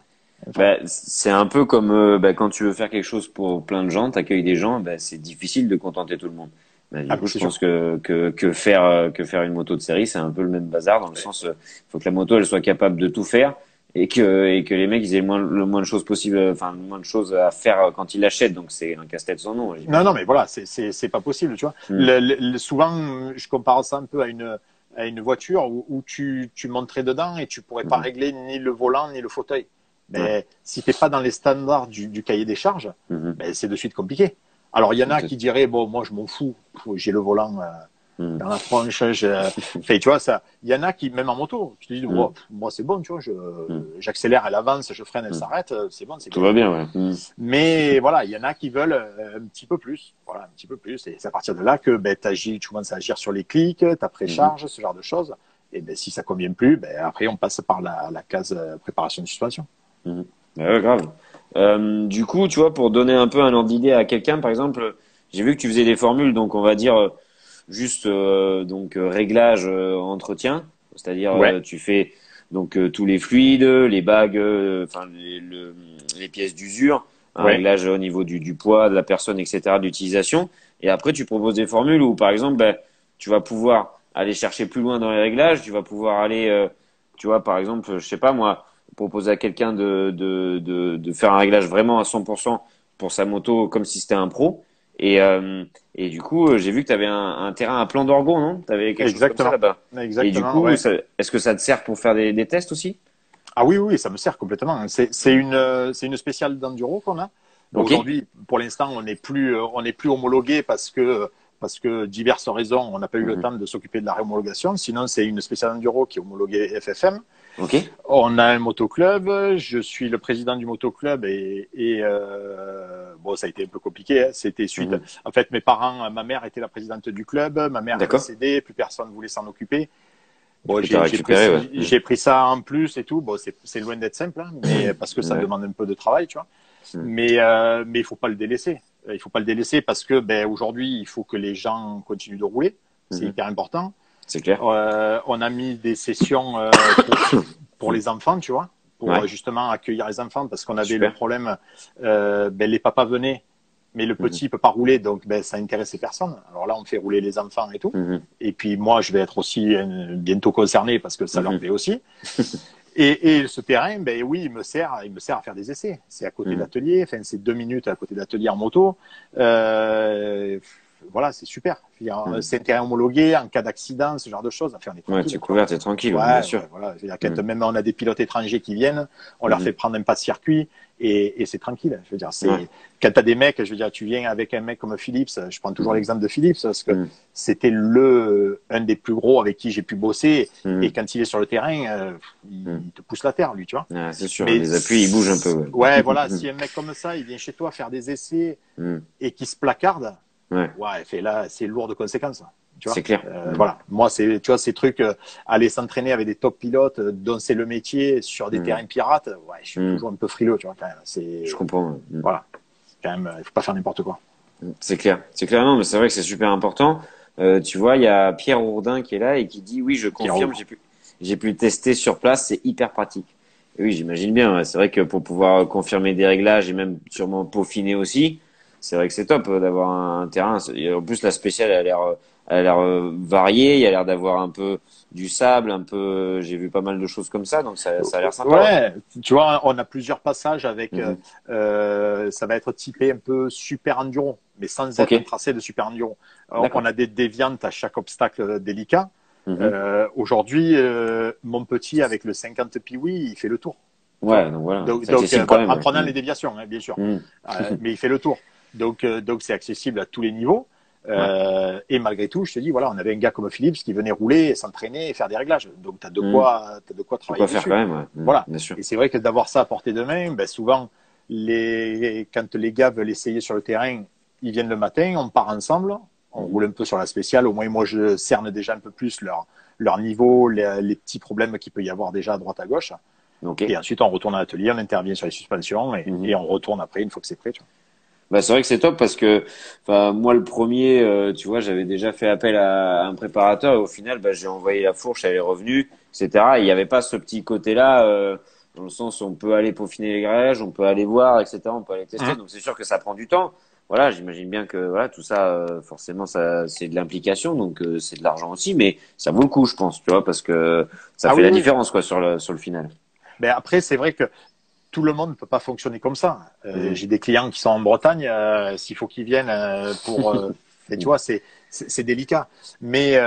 C'est un peu comme quand tu veux faire quelque chose pour plein de gens, t'accueilles des gens, c'est difficile de contenter tout le monde. Du coup, je pense que faire une moto de série, c'est un peu le même bazar dans le sens, faut que la moto elle soit capable de tout faire et que les mecs ils aient le moins de choses possible, enfin le moins de choses à faire quand ils l'achètent. Donc c'est un casse-tête sans nom. Non, mais voilà, c'est pas possible, tu vois. Souvent, je compare ça un peu à une voiture où tu monterais dedans et tu pourrais pas régler ni le volant ni le fauteuil. Mais si t'es pas dans les standards du cahier des charges, c'est de suite compliqué. Alors il y en a qui diraient moi je m'en fous, j'ai le volant dans la tronche, tu vois ça. Il y en a qui même en moto, tu te dis moi c'est bon, tu vois, j'accélère, elle avance, je freine, elle s'arrête, c'est bon, c'est tout va bien. Mais voilà, il y en a qui veulent un petit peu plus, voilà, un petit peu plus, et c'est à partir de là que tu commences à agir sur les clics, ta précharge, ce genre de choses. Et si ça convient plus, après on passe par la case préparation de suspension. Grave. Du coup, tu vois, pour donner un peu un ordre d'idée à quelqu'un, par exemple, j'ai vu que tu faisais des formules, donc on va dire juste réglage, entretien, c'est-à-dire tu fais donc tous les fluides, les bagues, les pièces d'usure, un réglage au niveau du poids de la personne, etc., d'utilisation. Et après, tu proposes des formules où, par exemple, tu vas pouvoir aller chercher plus loin dans les réglages. Tu vas pouvoir aller, tu vois, par exemple, je sais pas moi, proposer à quelqu'un de faire un réglage vraiment à 100% pour sa moto comme si c'était un pro. Et du coup, j'ai vu que tu avais un terrain à plan d'orgon, non? Tu avais quelque chose comme ça Exactement. là-bas. Et du Exactement, coup, ouais. est-ce que ça te sert pour faire des tests aussi? Ah oui, oui, ça me sert complètement. C'est une spéciale d'enduro qu'on a. Bon, Ok. aujourd'hui, pour l'instant, on n'est plus homologué parce que diverses raisons, on n'a pas eu le Mhm. temps de s'occuper de la réhomologation. Sinon, c'est une spéciale enduro qui est homologuée FFM. Ok. On a un motoclub. Je suis le président du motoclub bon, ça a été un peu compliqué, hein. C'était suite. Mhm. En fait, ma mère était la présidente du club. Ma mère est D'accord. décédée. Plus personne voulait s'en occuper. Du Bon, coup, t'as récupéré, ouais. j'ai pris ça en plus et tout. Bon, c'est loin d'être simple, hein, mais parce que ça Ouais. demande un peu de travail, tu vois. Mhm. Mais il faut pas le délaisser. Il faut pas le délaisser parce que ben, aujourd'hui, il faut que les gens continuent de rouler. C'est Mhm. hyper important. C'est clair. On a mis des sessions pour Mhm. les enfants, tu vois, pour Ouais. justement accueillir les enfants parce qu'on avait le Super. problème, ben, les papas venaient, mais le Mhm. petit ne peut pas rouler, donc ben, ça intéressait personne. Alors là, on fait rouler les enfants et tout. Mhm. Et puis moi, je vais être aussi bientôt concerné parce que ça leur Mhm. plaît aussi. Et ce terrain, ben oui, il me sert à faire des essais. C'est à côté de Mhm. l'atelier, enfin c'est 2 minutes à côté de l'atelier en moto. Euh, voilà, c'est super. Mhm. C'est un terrain homologué en cas d'accident, ce genre de choses. Enfin, on est Ouais, tu tranquille, es tu vois. couvert, t'es tranquille, ouais, bien Ouais, sûr. ouais, voilà. Je veux dire, quand Mhm. même on a des pilotes étrangers qui viennent, on leur Mhm. fait prendre un pas de circuit et c'est tranquille. Je veux dire, Ouais. c'est quand t'as des mecs, je veux dire, tu viens avec un mec comme Philips. Je prends toujours Mhm. l'exemple de Philips parce que Mhm. c'était un des plus gros avec qui j'ai pu bosser. Et Mhm. quand il est sur le terrain, Mhm. il te pousse la terre, lui, tu vois. Ouais, c'est sûr, Mais les appuis, ils bougent un peu, ouais. ouais, voilà, si un mec comme ça, il vient chez toi faire des essais Mhm. et qu'il se placarde, Ouais, ouais, fait là, c'est lourd de conséquences, tu vois. c'est clair. Mhm. Voilà, moi, tu vois, ces trucs, aller s'entraîner avec des top pilotes dont c'est le métier sur des Mhm. terrains pirates, ouais, je suis Mhm. toujours un peu frileux, tu vois, quand même. Je comprends. Ouais. Mhm. Voilà, quand même, il faut pas faire n'importe quoi. C'est clair. C'est clair, non, mais c'est vrai que c'est super important. Tu vois, il y a Pierre Ourdin qui est là et qui dit, oui, je Qui confirme, roule. j'ai pu le tester sur place, c'est hyper pratique. Et oui, j'imagine bien. Ouais. C'est vrai que pour pouvoir confirmer des réglages et même sûrement peaufiner aussi, c'est vrai que c'est top d'avoir un terrain. Et en plus, la spéciale, elle a l'air variée. Il y a l'air d'avoir un peu du sable, un peu. J'ai vu pas mal de choses comme ça, donc ça a l'air sympa, ouais. Ouais, tu vois, on a plusieurs passages avec, Mhm. ça va être typé un peu super enduro, mais sans Ok, être un tracé de super enduro. On d'accord. a des déviantes à chaque obstacle délicat. Mhm. Aujourd'hui, mon petit avec le 50 Piwi, il fait le tour. Tu vois. Ouais, donc voilà, Donc, c'est accessible quand bon, même, en ouais. prenant les déviations, hein, bien sûr. Mhm. Mais il fait le tour. Donc c'est accessible à tous les niveaux. Ouais. Et malgré tout, je te dis, voilà, on avait un gars comme Philips qui venait rouler, s'entraîner et faire des réglages. Donc, Mhm. t'as de quoi De quoi travailler faire quand dessus. même, ouais. Voilà. Bien sûr. Et c'est vrai que d'avoir ça à portée de main, ben souvent, quand les gars veulent essayer sur le terrain, ils viennent le matin, on part ensemble, on Mhm. roule un peu sur la spéciale. Au moins, moi, je cerne déjà un peu plus leur niveau, les petits problèmes qu'il peut y avoir déjà à droite à gauche. Ok. Et ensuite, on retourne à l'atelier, on intervient sur les suspensions Mhm. et on retourne après une fois que c'est prêt. Tu vois. Bah, c'est vrai que c'est top parce que, enfin, moi, le premier, tu vois, j'avais déjà fait appel à un préparateur et au final, bah, j'ai envoyé la fourche, elle est revenue, etc. Et il n'y avait pas ce petit côté-là, dans le sens où on peut aller peaufiner les graillages, on peut aller voir, etc. On peut aller tester. Mhm. Donc, c'est sûr que ça prend du temps. Voilà, j'imagine bien que, voilà, tout ça, forcément, ça, c'est de l'implication, donc, c'est de l'argent aussi, mais ça vaut le coup, je pense, tu vois, parce que ça Ah fait oui, la oui. différence, quoi, sur le final. Mais après, c'est vrai que tout le monde ne peut pas fonctionner comme ça. Mhm. J'ai des clients qui sont en Bretagne, s'il faut qu'ils viennent et tu vois, c'est délicat. Mais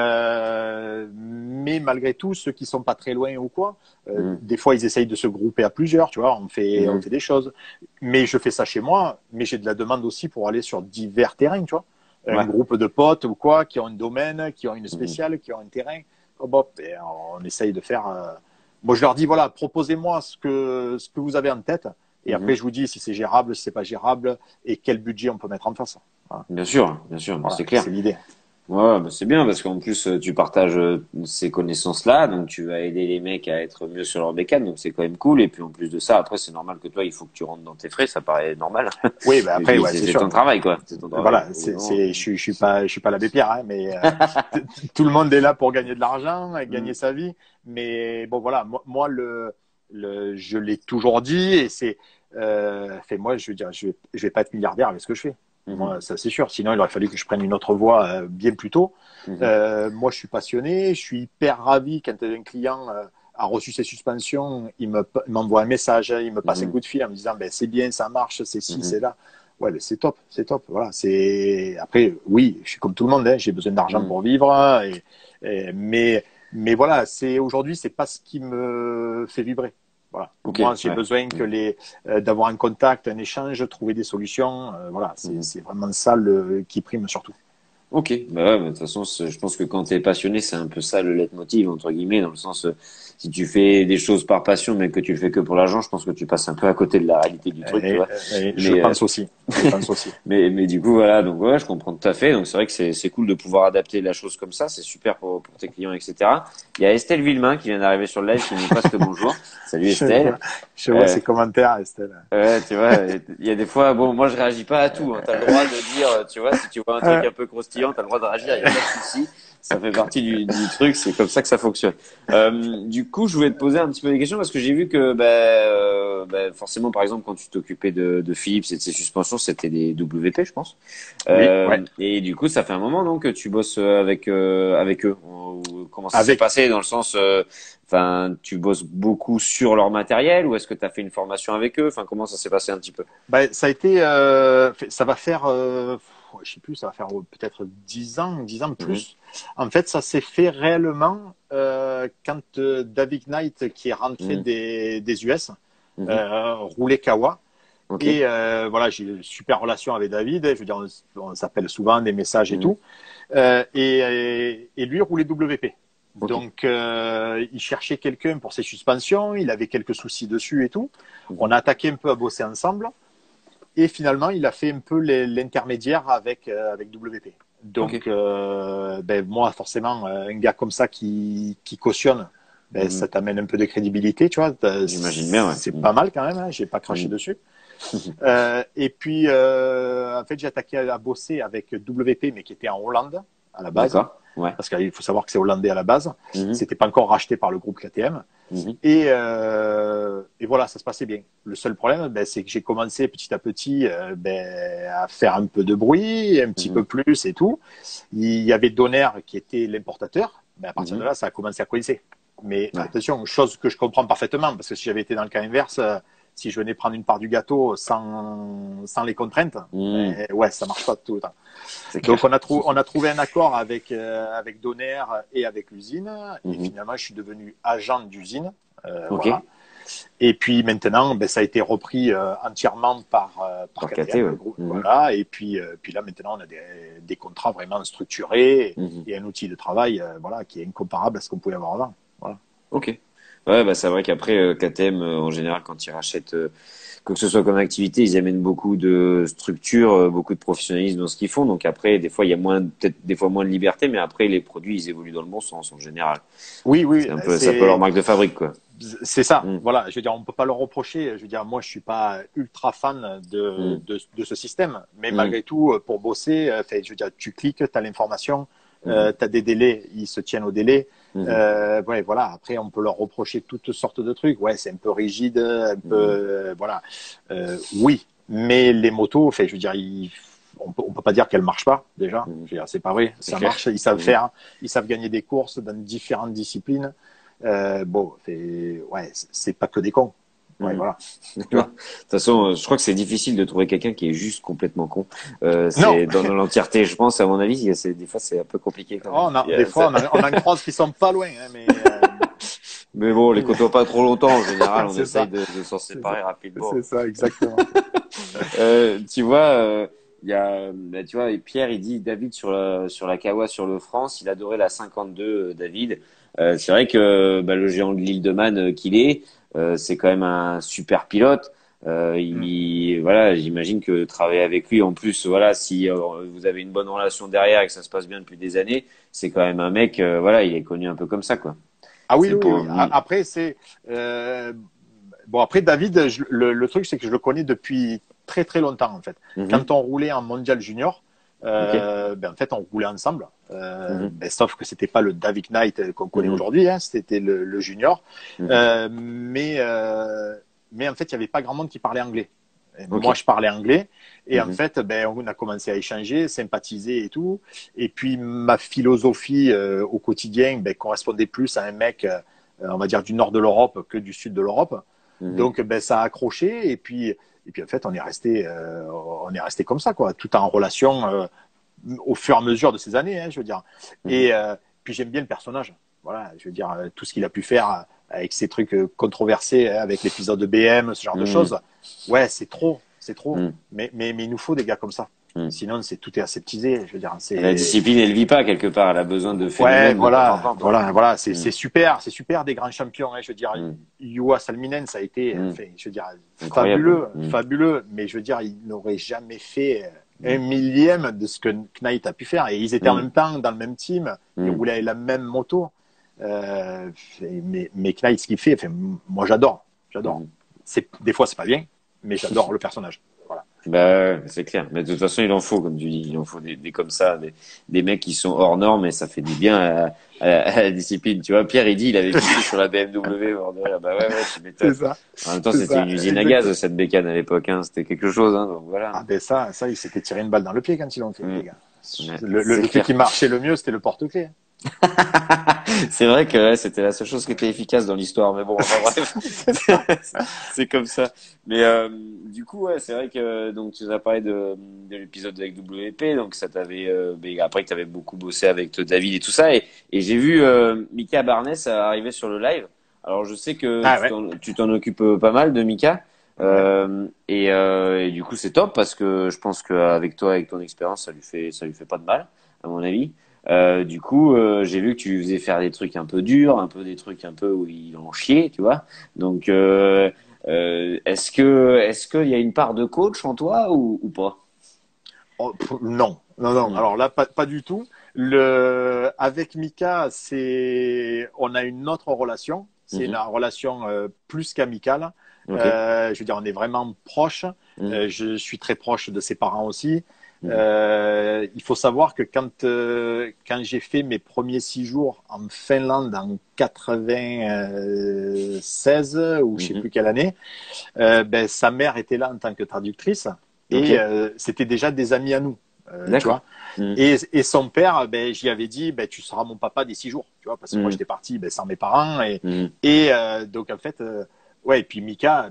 malgré tout, ceux qui sont pas très loin ou quoi, Mhm. des fois ils essayent de se grouper à plusieurs, tu vois, on Mhm. fait des choses. Mais je fais ça chez moi, mais j'ai de la demande aussi pour aller sur divers terrains, tu vois. Un Ouais. groupe de potes ou quoi, qui ont un domaine, qui ont une Mhm. spéciale, qui ont un terrain. Hop, hop, et on essaye de faire. Moi, je leur dis voilà, proposez-moi ce que vous avez en tête, et après Mhm. je vous dis si c'est gérable, si c'est pas gérable, et quel budget on peut mettre en face. Bien sûr, mais Voilà, c'est clair. c'est l'idée. Ouais, bah c'est bien parce qu'en plus tu partages ces connaissances-là, donc tu vas aider les mecs à être mieux sur leur bécane, donc c'est quand même cool. Et puis en plus de ça, après c'est normal que toi, il faut que tu rentres dans tes frais, ça paraît normal. Oui, ben Et après, puis ouais, c'est c'est ton sûr. travail, quoi. C'est ton travail. Voilà, Au bout d'un moment. je suis pas l'abbé Pierre, hein, mais tout le monde est là pour gagner de l'argent, et Mm. gagner sa vie. Mais bon, voilà, moi je l'ai toujours dit, et c'est, fait moi, je veux dire, je vais pas être milliardaire avec ce que je fais. Moi, ça c'est sûr. Sinon, il aurait fallu que je prenne une autre voie bien plus tôt. Mhm. Moi, je suis passionné. Je suis hyper ravi quand un client a reçu ses suspensions. Il m'envoie un message, il me passe un Mhm. coup de fil en me disant ben, c'est bien, ça marche, c'est ci, Mhm. c'est là. Ouais, ben, c'est top, c'est top. Voilà, c'est après, oui, je suis comme tout le monde. Hein, j'ai besoin d'argent Mhm. pour vivre, hein, mais voilà, c'est aujourd'hui, c'est pas ce qui me fait vibrer. Voilà. Ok, Moi, j'ai ouais. besoin que Mhm. d'avoir un contact, un échange, trouver des solutions. Voilà, Mhm. c'est vraiment ça qui prime surtout. Ok, bah ouais, bah, de toute façon, je pense que quand t'es passionné, c'est un peu ça le leitmotiv, entre guillemets, dans le sens, si tu fais des choses par passion, mais que tu le fais que pour l'argent, je pense que tu passes un peu à côté de la réalité du truc, tu vois. Et je Mais, pense aussi. Je pense aussi. mais du coup, voilà, donc ouais, je comprends tout à fait. Donc c'est vrai que c'est cool de pouvoir adapter la chose comme ça, c'est super pour tes clients, etc. Il y a Estelle Villemain qui vient d'arriver sur le live qui nous passe le bonjour. Salut Je vois, Estelle. je vois Euh, ses commentaires, Estelle. Ouais, tu vois, il y a des fois, bon, moi je réagis pas à tout, hein. T'as le droit de dire, tu vois, si tu vois un truc Euh, un peu croustillant, t'as le droit de réagir, il y a pas de souci. Ça fait partie du truc, c'est comme ça que ça fonctionne. Du coup, je voulais te poser un petit peu des questions parce que j'ai vu que, forcément, par exemple, quand tu t'occupais de Philips et de ses suspensions, c'était des WP, je pense. oui, ouais. Et du coup, ça fait un moment donc que tu bosses avec eux. Comment ça s'est Avec, passé dans le sens, enfin, tu bosses beaucoup sur leur matériel ou est-ce que tu as fait une formation avec eux? Enfin, comment ça s'est passé un petit peu? ben, ça a été, ça va faire, je sais plus, ça va faire peut-être 10 ans Mhm, plus. En fait, ça s'est fait réellement quand David Knight, qui est rentré mhm, des US, mhm. roulait Kawa. Ok. Et voilà, j'ai une super relation avec David. Je veux dire, on s'appelle souvent des messages et Mhm, tout. Et lui roulait WP. ok. Donc, il cherchait quelqu'un pour ses suspensions. Il avait quelques soucis dessus et tout. On Mhm, a attaqué un peu à bosser ensemble. Et finalement, il a fait un peu l'intermédiaire avec WP. ok. Donc, ben, moi, forcément, un gars comme ça qui cautionne, ben, Mhm. ça t'amène un peu de crédibilité, tu vois. J'imagine bien, ouais. C'est Mhm, pas mal quand même, hein, j'ai pas craché mhm. dessus. Et puis, en fait, j'ai attaqué à bosser avec WP, mais qui était en Hollande à la base. D'accord. Ouais. Parce qu'il faut savoir que c'est hollandais à la base. Mhm, C'était pas encore racheté par le groupe KTM. mhm, Et voilà, ça se passait bien. Le seul problème, ben, c'est que j'ai commencé petit à petit ben, à faire un peu de bruit, un petit mhm, peu plus et tout. Il y avait Donner qui était l'importateur, mais à partir de mhm. là, ça a commencé à coincer. Mais Ouais. attention, chose que je comprends parfaitement, parce que si j'avais été dans le cas inverse, si je venais prendre une part du gâteau sans les contraintes, Mhm. ben, ouais, ça marche pas tout le temps. C'est Donc clair. on a trouvé un accord avec Donner et avec l'usine, et Mhm. finalement je suis devenu agent d'usine. Ok. Voilà. Et puis maintenant, ben, ça a été repris entièrement par Par KT, KTM, le ouais. groupe. Mhm, Voilà. Et puis là, maintenant, on a des contrats vraiment structurés mhm. et un outil de travail voilà, qui est incomparable à ce qu'on pouvait avoir avant. Voilà. Ok. Ouais, bah c'est vrai qu'après KTM en général quand ils rachètent quoi que ce soit comme activité, ils amènent beaucoup de structure, beaucoup de professionnalisme dans ce qu'ils font. Donc après, des fois il y a moins, peut-être des fois moins de liberté, mais après les produits ils évoluent dans le bon sens en général. Oui, C'est oui, un peu, ça peut leur marque de fabrique quoi. c'est ça. Mm, Voilà. Je veux dire, on peut pas leur reprocher. Je veux dire, moi, je suis pas ultra fan mm, de ce système, mais mm, malgré tout, pour bosser, fait, je veux dire, tu cliques, tu as l'information, mhm, tu as des délais, ils se tiennent aux délais. mhm, Ouais, voilà. Après, on peut leur reprocher toutes sortes de trucs. Ouais, c'est un peu rigide, un peu, mhm, voilà. Oui, mais les motos, fait, je veux dire, on peut pas dire qu'elles marchent pas déjà. mhm. Je veux dire, c'est pas vrai. C'est Ça clair. marche. Ils savent Mhm. faire. Ils savent gagner des courses dans différentes disciplines. Bon, ouais, c'est pas que des cons. Ouais, Mhm. voilà. Tu D'accord. De vois. toute façon, je crois que c'est difficile de trouver quelqu'un qui est juste complètement con. Non, C'est dans l'entièreté, je pense, à mon avis, des fois c'est un peu compliqué quand même. des fois, on en croise qui sont pas loin, hein, Mais bon, on les côtoie pas trop longtemps. En général, on c'est essaye ça, de s'en c'est ça, séparer rapidement. c'est ça, exactement. Tu vois, il y a, bah, tu vois, et Pierre, il dit David sur la Kawa sur le France, il adorait la 52, David. C'est vrai que bah, le géant de l'île de Man qu'il est, c'est quand même un super pilote. Mm. Voilà, j'imagine que travailler avec lui, en plus, voilà, si vous avez une bonne relation derrière et que ça se passe bien depuis des années, c'est quand même un mec, voilà, il est connu un peu comme ça, quoi. Ah oui, C'est oui, pour. oui. Après, euh, bon, après, David, le truc, c'est que je le connais depuis très, très longtemps, en fait. Mhm. Quand on roulait en mondial junior, Ok. ben, en fait, on roulait ensemble. Mhm. Ben, sauf que c'était pas le David Knight qu'on connaît Mhm. aujourd'hui, hein, c'était le junior. Mhm. Euh, mais, euh, mais en fait, il y avait pas grand monde qui parlait anglais. Ok. Moi, je parlais anglais. Et en Mhm. fait, ben, on a commencé à échanger, sympathiser et tout. Et puis, ma philosophie au quotidien ben, correspondait plus à un mec, on va dire, du nord de l'Europe que du sud de l'Europe. Mhm. Donc, ben, ça a accroché. Et puis en fait, on est resté comme ça, quoi, tout en relation au fur et à mesure de ces années, hein, je veux dire. Mhm. Et puis, j'aime bien le personnage. Voilà, je veux dire, tout ce qu'il a pu faire avec ces trucs controversés, hein, avec l'épisode de BM, ce genre de Mhm. choses. Ouais, c'est trop, c'est trop. Mhm. Mais il nous faut des gars comme ça. Mhm. Sinon, tout est aseptisé. Je veux dire, La c'est discipline, elle vit pas quelque part. Elle a besoin de ouais, phénomènes de temps en temps, quoi. voilà, Mhm. c'est super des grands champions. Hein, je veux dire, Mhm. Juha Salminen, ça a été, Mhm. enfin, je veux dire, Incroyable. Mhm. fabuleux. Mais je veux dire, il n'aurait jamais fait un Mhm. millième de ce que Knight a pu faire. Et ils étaient en Mhm. même temps dans le même team. Ils Mhm. roulaient la même moto. Mais Knight, ce qu'il fait, enfin, moi, j'adore, j'adore. Mhm. Des fois, c'est pas bien, mais j'adore le personnage. Voilà. Bah, ouais, c'est clair. Mais de toute façon, il en faut, comme tu dis, il en faut des comme ça, des mecs qui sont hors normes et ça fait du bien à la discipline. Tu vois, Pierre, il dit, il avait pissé sur la BMW, bord de rire. Bah ouais, ouais, tu C'est m'étonnes. ça, En même temps, c'est c'était ça, une usine à gaz, exactement. cette bécane à l'époque, hein. C'était quelque chose, hein. Donc voilà. Ah ben ça, il s'était tiré une balle dans le pied quand ils l'ont fait, Mm. les gars. Ouais, Le c'est truc qui clair. marchait le mieux, c'était le porte-clés. C'est vrai que ouais, c'était la seule chose qui était efficace dans l'histoire, mais bon, enfin bref, C'est ça. c'est comme ça. Mais du coup, ouais, c'est vrai que donc tu nous as parlé de l'épisode avec WP, donc ça t'avait après que t'avais beaucoup bossé avec David et tout ça, et j'ai vu Mika Barnes arriver sur le live. Alors je sais que Ah ouais, tu t'en occupes pas mal de Mika. ouais. Et du coup c'est top parce que je pense qu'avec toi, avec ton expérience, ça lui fait pas de mal, à mon avis. Du coup, j'ai vu que tu faisais faire des trucs un peu durs, un peu des trucs un peu où il en chiait, tu vois. Donc, est-ce qu'il y a une part de coach en toi ou pas? Oh, non, non, non. Hmm. Alors là, pas du tout. Avec Mika, on a une autre relation. C'est une Mhm. relation plus qu'amicale. Ok. Je veux dire, on est vraiment proches. Mhm. Je suis très proche de ses parents aussi. Mhm. Il faut savoir que quand j'ai fait mes premiers 6 jours en Finlande en 96 ou je sais Mhm. plus quelle année, ben, sa mère était là en tant que traductrice Ok. et c'était déjà des amis à nous, tu D'accord. vois. Mhm. Et son père, ben, j'y avais dit, ben, tu seras mon papa des 6 jours, tu vois, parce que moi Mhm. j'étais parti ben, sans mes parents Mhm. donc en fait, ouais. Et puis Mika,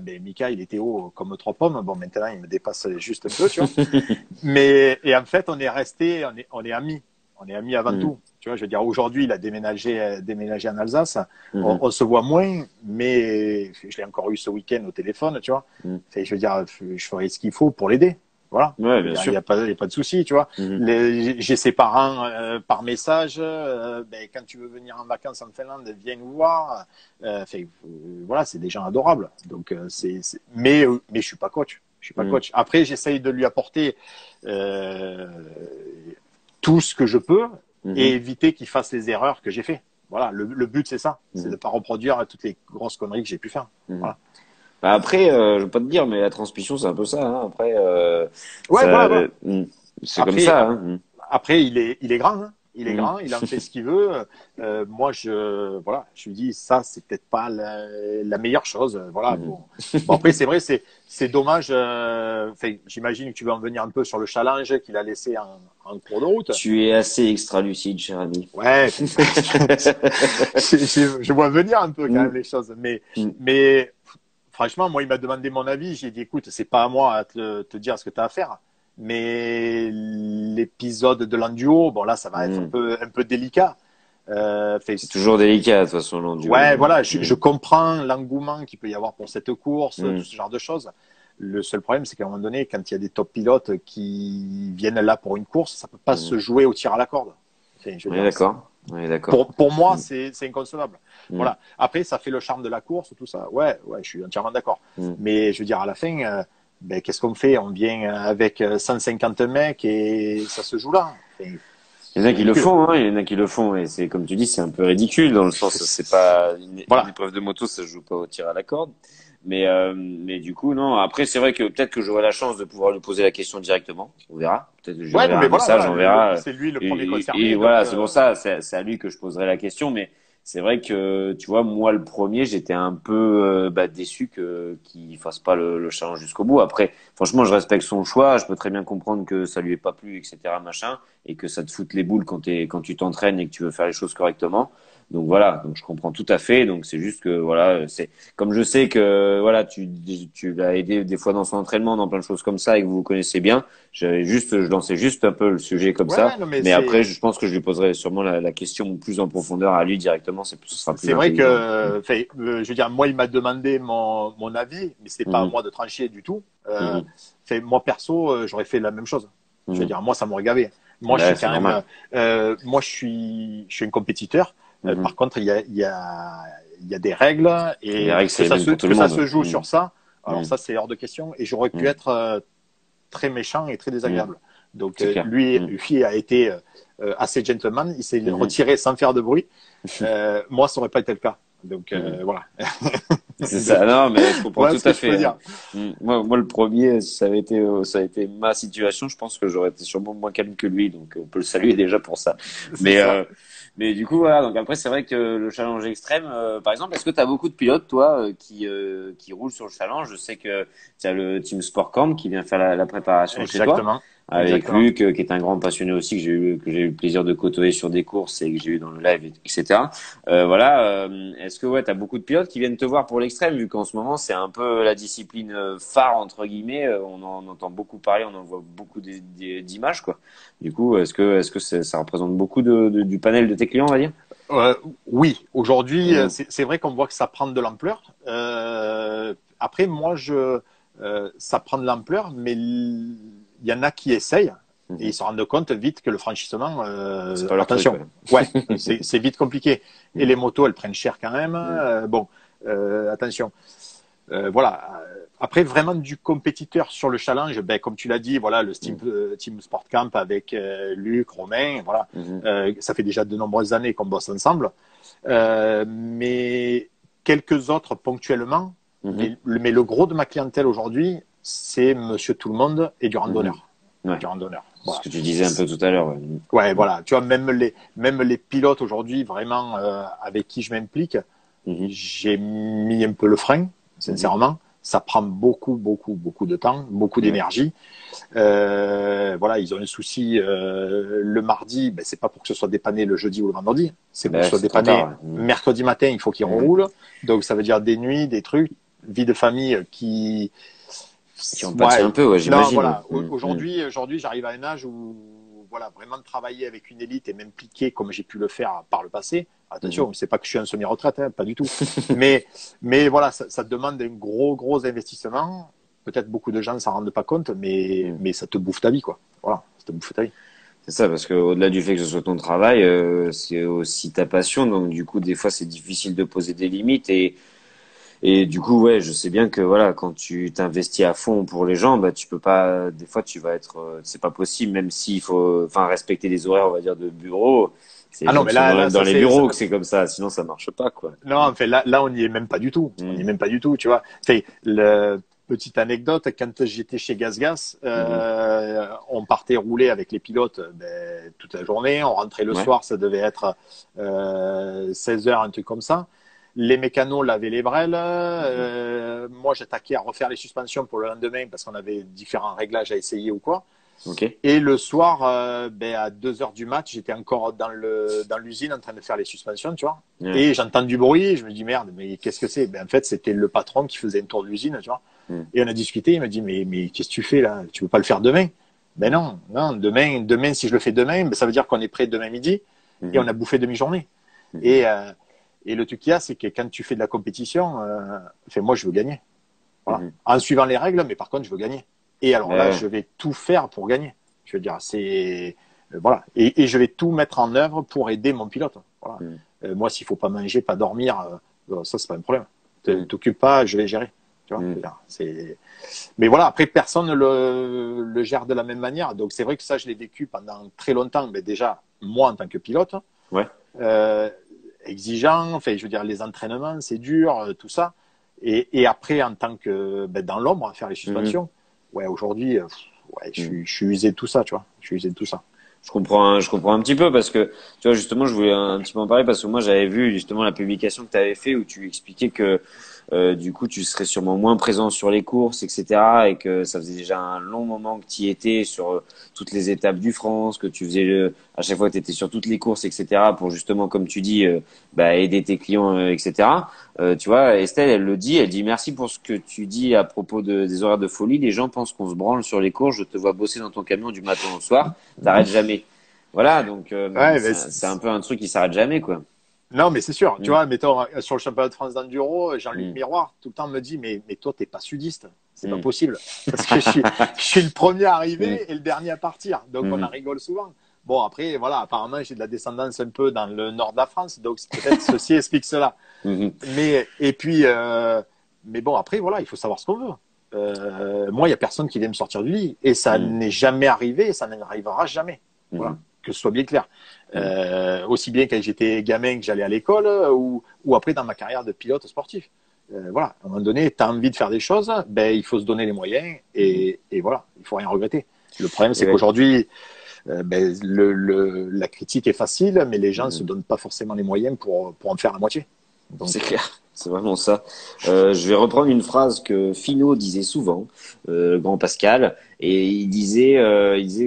il était haut comme 3 pommes. Bon, maintenant il me dépasse juste un peu, tu vois. Et en fait, on est amis. On est amis avant Mhm. tout. Tu vois, je veux dire, aujourd'hui, il a déménagé en Alsace. Mhm. On se voit moins, mais je l'ai encore eu ce week-end au téléphone, tu vois. Mhm. Et je veux dire, je ferai ce qu'il faut pour l'aider. Voilà. Je Ouais, veux bien dire, sûr. il y a pas de souci, tu vois. Mhm. J'ai ses parents par message. Ben, quand tu veux venir en vacances en Finlande, viens nous voir. Voilà, c'est des gens adorables. Donc, mais je suis pas coach. Je suis pas Mhm. coach. Après, j'essaye de lui apporter euh, tout ce que je peux et Mhm. éviter qu'il fasse les erreurs que j'ai fait. Voilà, le but c'est ça, c'est de Mhm. pas reproduire toutes les grosses conneries que j'ai pu faire. Mhm. Voilà. Bah après, je veux pas te dire, mais la transmission, c'est un peu ça, hein. Après, Ouais, voilà, voilà. c'est comme Après, ça, hein. après, il est grand, hein. Il est Mhm. grand, il en fait ce qu'il veut. Moi, voilà, je lui dis ça, c'est peut-être pas la meilleure chose. Voilà, Mhm. bon. Bon après, c'est vrai, c'est dommage. J'imagine que tu veux en venir un peu sur le challenge qu'il a laissé en cours de route. Tu es assez extra-lucide, cher ami. Ouais, je vois venir un peu quand même Mm, les choses, mm, mais franchement, moi, il m'a demandé mon avis. J'ai dit, écoute, c'est pas à moi à te dire ce que tu as à faire. Mais l'épisode de l'enduo, bon là, ça va être mm. un peu délicat. C'est toujours délicat, de toute façon, l'enduo, Ouais, hein. voilà, Mm, je comprends l'engouement qu'il peut y avoir pour cette course, tout mm. ce genre de choses. Le seul problème, c'est qu'à un moment donné, quand il y a des top pilotes qui viennent là pour une course, ça peut pas Mm. se jouer au tir à la corde. Je veux On est dire, d'accord. On est d'accord. pour moi, Mm, c'est inconcevable. mm, Voilà. Après, ça fait le charme de la course, tout ça. Ouais, ouais, je suis entièrement d'accord. mm. Mais je veux dire, à la fin, ben, qu'est-ce qu'on fait? On vient avec 150 mecs et ça se joue là. Enfin, Il y en a c'est qui le ridicule. font, hein. Il y en a qui le font, et c'est comme tu dis, c'est un peu ridicule dans le sens, c'est pas une Voilà. épreuve de moto, ça se joue pas au tir à la corde. Mais du coup, non. Après, c'est vrai que peut-être que j'aurai la chance de pouvoir lui poser la question directement. On verra. Peut-être que je lui Ouais, non, enverrai mais un voilà, message, voilà. on verra. C'est lui le premier concerné. Et Donc, voilà, c'est pour ça, c'est à lui que je poserai la question. Mais c'est vrai que, tu vois, moi, le premier, j'étais un peu déçu qu'il fasse pas le challenge jusqu'au bout. Après, franchement, je respecte son choix. Je peux très bien comprendre que ça lui ait pas plu, etc., machin, et que ça te foute les boules quand tu t'entraînes et que tu veux faire les choses correctement. Donc voilà, donc je comprends tout à fait. Donc c'est juste que voilà, c'est comme je sais que voilà, tu l'as aidé des fois dans son entraînement, dans plein de choses comme ça, et que vous vous connaissez bien. Je lançais juste un peu le sujet comme Ouais, ça. ouais, non, mais Mais après, je pense que je lui poserai sûrement la question plus en profondeur à lui directement. Ce sera plus c'est vrai intelligent. que, enfin, je veux dire, moi, il m'a demandé mon avis, mais c'est pas à Mhm, moi de trancher du tout. mhm, Enfin, moi, perso, j'aurais fait la même chose. Je veux mhm. dire, moi, ça m'aurait gavé. Moi, je Ouais, suis c'est quand même, normal. moi, je suis un compétiteur. Par Mhm. contre, il y a des règles Les et règles, c'est les mêmes pour tout le que ça monde. se joue Mhm, sur ça. Alors mhm, ça, c'est hors de question. Et j'aurais pu mhm, être très méchant et très mhm. désagréable. Donc C'est clair. Mhm, lui a été assez gentleman. Il s'est mhm. retiré sans faire de bruit. Moi, ça aurait pas été le cas. Donc Mhm. voilà. C'est Donc, ça. Non, mais je comprends voilà tout ce que à je peux fait, hein. dire. Moi, le premier, ça a été ma situation. Je pense que j'aurais été sûrement moins calme que lui, donc on peut le saluer déjà pour ça. C'est Mais, ça. euh, mais du coup, voilà. Donc après, c'est vrai que le challenge extrême, par exemple, est-ce que tu as beaucoup de pilotes, toi, qui roulent sur le challenge? Je sais que tu as le Team Sport Camp qui vient faire la préparation chez toi. Exactement. Avec Exactement. Luc, qui est un grand passionné aussi, que j'ai eu le plaisir de côtoyer sur des courses et que j'ai eu dans le live, etc. Voilà. Est-ce que ouais, t'as beaucoup de pilotes qui viennent te voir pour l'extrême, vu qu'en ce moment c'est un peu la discipline phare entre guillemets. On en entend beaucoup parler, on en voit beaucoup d'images quoi. Du coup, est-ce que ça représente beaucoup du panel de tes clients, on va dire? Euh, oui, aujourd'hui, Mhm, c'est vrai qu'on voit que ça prend de l'ampleur. Après, ça prend de l'ampleur, mais il y en a qui essayent et mhm. ils se rendent compte vite que le franchissement, C'est pas leur truc, attention, ouais. ouais, c'est vite compliqué. Et Mhm, les motos, elles prennent cher quand même. mhm, Bon, attention. Voilà. Après, vraiment du compétiteur sur le challenge, ben, comme tu l'as dit, voilà, Team Sport Camp avec Luc, Romain, voilà, mhm, ça fait déjà de nombreuses années qu'on bosse ensemble. Mais quelques autres ponctuellement, mhm, mais le gros de ma clientèle aujourd'hui, c'est Monsieur Tout le Monde et du mhm. randonneur. Ouais, Du randonneur. c'est ce Voilà. que tu disais un peu tout à l'heure. Ouais. Ouais, Mhm, voilà. Tu vois, même les pilotes aujourd'hui, vraiment, avec qui je m'implique, mhm, j'ai mis un peu le frein, mhm. sincèrement. Ça prend beaucoup de temps, beaucoup Ouais, d'énergie. Voilà, ils ont un souci le mardi, ben, c'est pas pour que ce soit dépanné le jeudi ou le vendredi, c'est pour que ce bah, soit c'est trop tard. dépanné Ouais. Mhm, mercredi matin, il faut qu'ils mhm. reroulent. Donc ça veut dire des nuits, des trucs, vie de famille qui Qui en pâtit un ouais, peu, ouais, non, j'imagine. Ouais. voilà. Mhm, mhm, Aujourd'hui, j'arrive à un âge où, voilà, vraiment travailler avec une élite et m'impliquer comme j'ai pu le faire par le passé. mhm. Attention, c'est pas que je suis en semi-retraite, hein, pas du tout. Mais, voilà, ça demande un gros investissement. Peut-être beaucoup de gens ne s'en rendent pas compte, Mhm. mais ça te bouffe ta vie, quoi. Voilà, ça te bouffe ta vie. C'est ça, parce que au-delà du fait que ce soit ton travail, c'est aussi ta passion. Donc du coup, des fois, c'est difficile de poser des limites. Et du coup, ouais, je sais bien que voilà, quand tu t'investis à fond pour les gens, bah tu peux pas. Des fois, tu vas être, c'est pas possible, même s'il faut, enfin, respecter les horaires, on va dire, de bureau. C'est Ah non, gens mais qui sont là, dans ça les c'est, bureaux que c'est comme ça. Sinon, ça marche pas, quoi. non, en fait, là, on n'y est même pas du tout. On n'y est Mhm, même pas du tout, tu vois. Petite anecdote, quand j'étais chez GasGas, mhm. on partait rouler avec les pilotes ben, toute la journée. On rentrait le Ouais. soir, ça devait être 16 heures, un truc comme ça. Les mécanos lavaient les brelles. Mhm. Moi, j'attaquais à refaire les suspensions pour le lendemain parce qu'on avait différents réglages à essayer ou quoi. Ok. Et le soir, ben, à 2 heures du mat, j'étais encore dans l'usine en train de faire les suspensions, tu vois. Ouais. Et j'entends du bruit, et je me dis merde, mais qu'est-ce que c'est? Ben, en fait, c'était le patron qui faisait un tour de l'usine, tu vois. Mhm. Et on a discuté, il m'a dit, mais qu'est-ce que tu fais là? Tu veux pas le faire demain? Ben Mhm. non, demain, si je le fais demain, ben, ça veut dire qu'on est prêt demain midi et on Mhm. a bouffé demi-journée. Mhm. Et, euh, et le truc qu'il y a, c'est que quand tu fais de la compétition, enfin, moi, je veux gagner. Voilà. Mhm. En suivant les règles, mais par contre, je veux gagner. Et alors là, Ouais. je vais tout faire pour gagner. Je veux dire, c'est voilà, et je vais tout mettre en œuvre pour aider mon pilote. Voilà. Mhm. Moi, s'il faut pas manger, pas dormir, ça c'est pas un problème. Mhm. T'occupes pas, je vais gérer. Tu vois, Mhm. c'est. Mais voilà, après personne ne le gère de la même manière. Donc c'est vrai que ça, je l'ai vécu pendant très longtemps. Mais déjà, moi en tant que pilote, Ouais. euh, exigeant. Enfin, je veux dire, les entraînements, c'est dur, tout ça. Et après, en tant que ben, dans l'ombre, à faire les Mhm. suspensions, ouais, aujourd'hui, ouais, Mhm. je suis usé de tout ça, tu vois. Je suis usé de tout ça. Je comprends un petit peu parce que, tu vois, justement, je voulais un petit peu en parler parce que moi, j'avais vu justement la publication que tu avais fait où tu expliquais que, du coup, tu serais sûrement moins présent sur les courses, etc. et que ça faisait déjà un long moment que tu y étais sur toutes les étapes du France, que tu faisais à chaque fois, tu étais sur toutes les courses, etc. pour justement, comme tu dis, bah, aider tes clients, etc. Tu vois, Estelle, elle dit merci pour ce que tu dis à propos des horaires de folie. Les gens pensent qu'on se branle sur les courses. Je te vois bosser dans ton camion du matin au soir. T'arrêtes jamais. Voilà, donc Ouais, mais c'est un peu un truc qui s'arrête jamais, quoi. non, mais c'est sûr. Tu Mm. vois, mettons, sur le championnat de France d'enduro, Jean-Luc Mm. Miroir, tout le temps me dit, mais toi, t'es pas sudiste. C'est pas Mm. possible. Parce que je suis le premier à Mm. arriver et le dernier à partir. Donc, on en Mm. rigole souvent. Bon, après, voilà, apparemment, j'ai de la descendance un peu dans le nord de la France. Donc, peut-être ceci explique cela. Mm. Et puis, mais bon, après, voilà, il faut savoir ce qu'on veut. Moi, il y a personne qui vient me sortir du lit. Et ça Mm. n'est jamais arrivé et ça n'arrivera jamais. Voilà, Mm. que ce soit bien clair. Mm. Aussi bien quand j'étais gamin que j'allais à l'école ou après dans ma carrière de pilote sportif. Voilà, à un moment donné, tu as envie de faire des choses, ben, il faut se donner les moyens et voilà, il faut rien regretter. Le problème, Et c'est ouais. qu'aujourd'hui, ben, la critique est facile, mais les gens ne se Mm. donnent pas forcément les moyens pour en faire la moitié. Donc, C'est clair, c'est vraiment ça. Je vais reprendre une phrase que Finot disait souvent, le grand Pascal, et il disait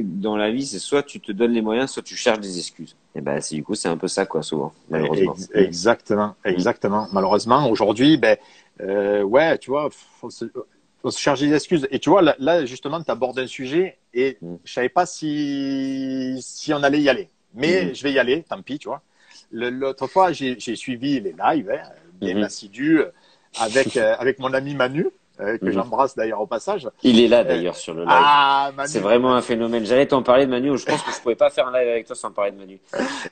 dans la vie, c'est soit tu te donnes les moyens, soit tu cherches des excuses. Et ben, c'est du coup, c'est un peu ça, quoi, souvent, malheureusement. exactement, Mm. exactement. Malheureusement, aujourd'hui, ben, ouais, tu vois, faut se chercher des excuses. Et tu vois, là justement, tu abordes un sujet et Mm. je savais pas si on allait y aller. Mais Mm. je vais y aller, tant pis, tu vois. L'autre fois, j'ai suivi les lives, hein, bien Mm. assidus, avec mon ami Manu, que Mm. j'embrasse d'ailleurs au passage. Il est là Euh, d'ailleurs sur le live. ah, C'est Manu, vraiment un Manu. phénomène. J'allais t'en parler de Manu. Je pense que je pouvais pas faire un live avec toi sans parler de Manu.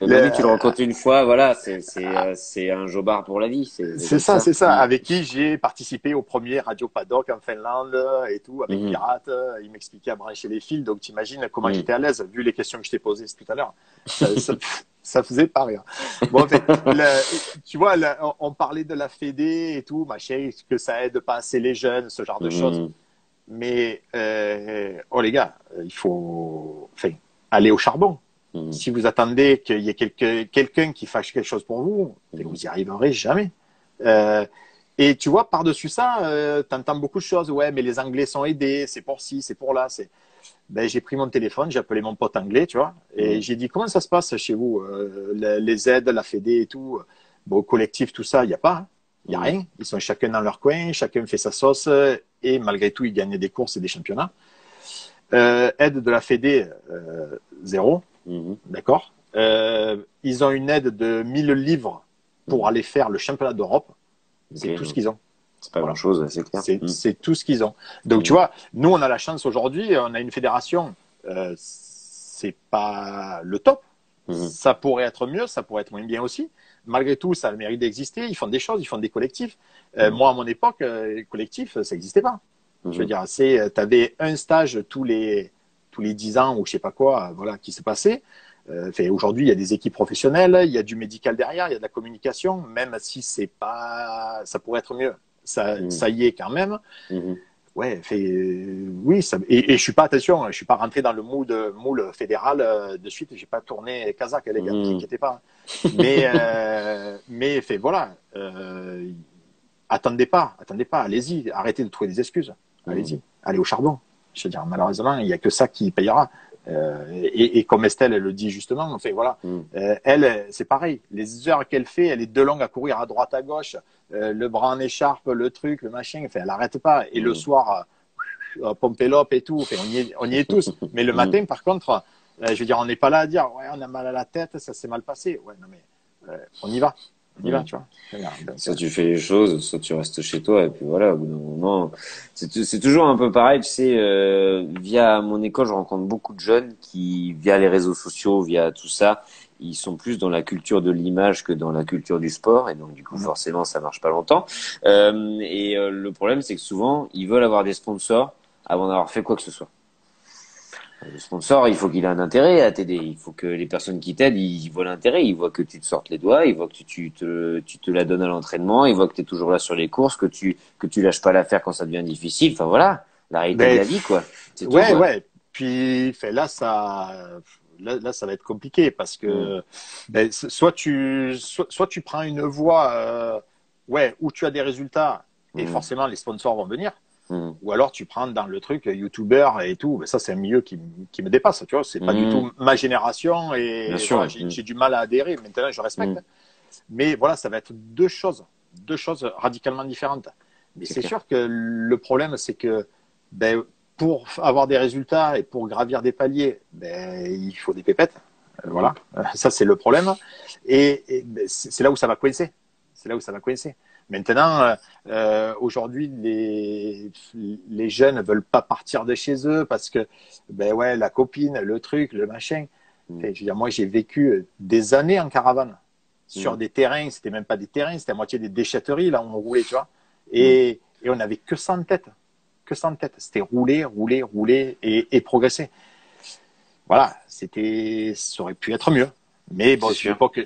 Manu, tu le Le- rencontres une fois, voilà, c'est un jobard pour la vie. C'est comme ça. C'est ça, Mm. avec qui j'ai participé au premier Radio Paddock en Finlande et tout, avec Mm. Pirate. Il m'expliquait à brancher les fils, donc t'imagines comment Mm. j'étais à l'aise, vu les questions que je t'ai posées tout à l'heure. Ça faisait pas rire. Bon, en fait, tu vois, on parlait de la Fédé et tout, machin, que ça aide pas assez les jeunes, ce genre de choses. Mm. Mais, oh les gars, il faut enfin, aller au charbon. Mm. Si vous attendez qu'il y ait quelqu'un qui fasse quelque chose pour vous, Mm. vous y arriverez jamais. Euh, et tu vois, par-dessus ça, tu entends beaucoup de choses. Ouais, mais les Anglais sont aidés, c'est pour ci, c'est pour là. Ben, j'ai pris mon téléphone, j'ai appelé mon pote anglais, tu vois, et Mm. j'ai dit comment ça se passe chez vous, les aides, la Fédé et tout, bon, au collectif, tout ça, il n'y a pas, hein. Il n'y a Mm. rien. Ils sont chacun dans leur coin, chacun fait sa sauce, et malgré tout, ils gagnent des courses et des championnats. Aide de la Fédé, zéro, Mm. d'accord. Ils ont une aide de 1000 livres pour aller faire le championnat d'Europe. Ok, C'est tout ce qu'ils ont. c'est pas Voilà. grand-chose, c'est clair. Mm. C'est tout ce qu'ils ont. Donc, tu Mm. vois, nous, on a la chance aujourd'hui, on a une fédération, c'est pas le top. Mm. Ça pourrait être mieux, ça pourrait être moins bien aussi. Malgré tout, ça a le mérite d'exister. Ils font des choses, ils font des collectifs. Moi, à mon époque, les collectifs, ça n'existait pas. Je veux Mm. dire, tu avais un stage tous les 10 ans ou je sais pas quoi, voilà, qui se passait. Aujourd'hui, il y a des équipes professionnelles, il y a du médical derrière, il y a de la communication, même si c'est pas, ça pourrait être mieux. Ça y est quand même. Mm. Ouais, oui, et je suis pas, attention, je suis pas rentré dans le moule fédéral de suite, j'ai pas tourné Kazakh, les gars, ne vous inquiétez pas. Mais voilà, attendez pas, allez-y, arrêtez de trouver des excuses, allez-y, allez au charbon. Je veux dire, malheureusement, il y a que ça qui payera. Et comme Estelle elle le dit justement, en fait, voilà, Mm. elle, c'est pareil. Les heures qu'elle fait, elle est de longue à courir à droite, à gauche, le bras en écharpe, le truc, le machin. Enfin, elle n'arrête pas. Et le soir, pompelope et tout. Enfin, on y est tous. Mais le Mm. matin, par contre, je veux dire, on n'est pas là à dire, ouais, on a mal à la tête, ça s'est mal passé. Ouais, non mais on y va. On y va, tu vois. Donc, Soit tu fais les choses, soit tu restes chez toi, et puis voilà, au bout d'un moment, c'est toujours un peu pareil, tu sais, via mon école, je rencontre beaucoup de jeunes qui, via les réseaux sociaux, via tout ça, ils sont plus dans la culture de l'image que dans la culture du sport, et donc du coup, forcément, ça marche pas longtemps. Le problème, c'est que souvent, ils veulent avoir des sponsors avant d'avoir fait quoi que ce soit. Le sponsor, il faut qu'il ait un intérêt à t'aider. Il faut que les personnes qui t'aident, ils voient l'intérêt. Ils voient que tu te sortes les doigts. Ils voient que tu te la donnes à l'entraînement. Ils voient que tu es toujours là sur les courses, que tu lâches pas l'affaire quand ça devient difficile. Enfin voilà, la réalité de ben, la vie, quoi. C'est tout, ouais, quoi. ouais. Puis, là, là, ça va être compliqué parce que ben, soit tu prends une voie où tu as des résultats et forcément les sponsors vont venir, ou alors tu prends dans le truc youtubeur et tout. Ben, ça, c'est un milieu qui me dépasse, tu vois. C'est pas du tout ma génération et voilà, j'ai du mal à adhérer. Maintenant, je respecte. Mais voilà, ça va être deux choses radicalement différentes. Mais c'est sûr que le problème, c'est que ben, pour avoir des résultats et pour gravir des paliers, ben, il faut des pépettes. Voilà, ça c'est le problème. Et ben, c'est là où ça va coincer. C'est là où ça va coincer. Maintenant, aujourd'hui, les jeunes ne veulent pas partir de chez eux parce que ben ouais, la copine, le truc, le machin. Et, je veux dire, moi, j'ai vécu des années en caravane sur des terrains. C'était même pas des terrains, c'était à moitié des déchetteries là où on roulait, tu vois. Et on n'avait que ça en tête. Que ça en tête. C'était rouler et progresser. Voilà, ça aurait pu être mieux. Mais bon,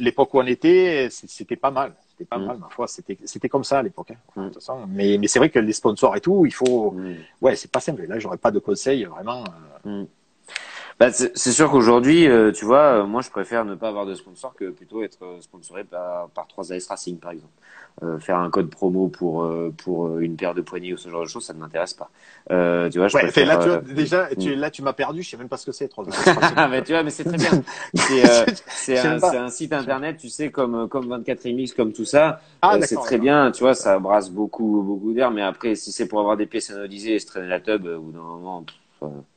l'époque où on était, c'était pas mal. C'était pas mal, ma foi. C'était comme ça à l'époque. Hein. De toute façon, mais c'est vrai que les sponsors et tout, il faut. Ouais, c'est pas simple. Là, j'aurais pas de conseils vraiment. Bah, c'est sûr qu'aujourd'hui, tu vois, moi je préfère ne pas avoir de sponsor que plutôt être sponsoré par 3AS Racing, par exemple. Faire un code promo pour une paire de poignées ou ce genre de choses, ça ne m'intéresse pas. Tu vois, je préfère. Là, tu vois, déjà, tu m'as perdu. Je sais même pas ce que c'est 3AS Racing. Mais tu vois, mais c'est très bien. C'est un site internet, tu sais, comme 24MX, comme tout ça. C'est très bien, tu vois, ça brasse beaucoup d'air. Mais après, si c'est pour avoir des pièces anodisées et se traîner la tub, au bout d'un moment.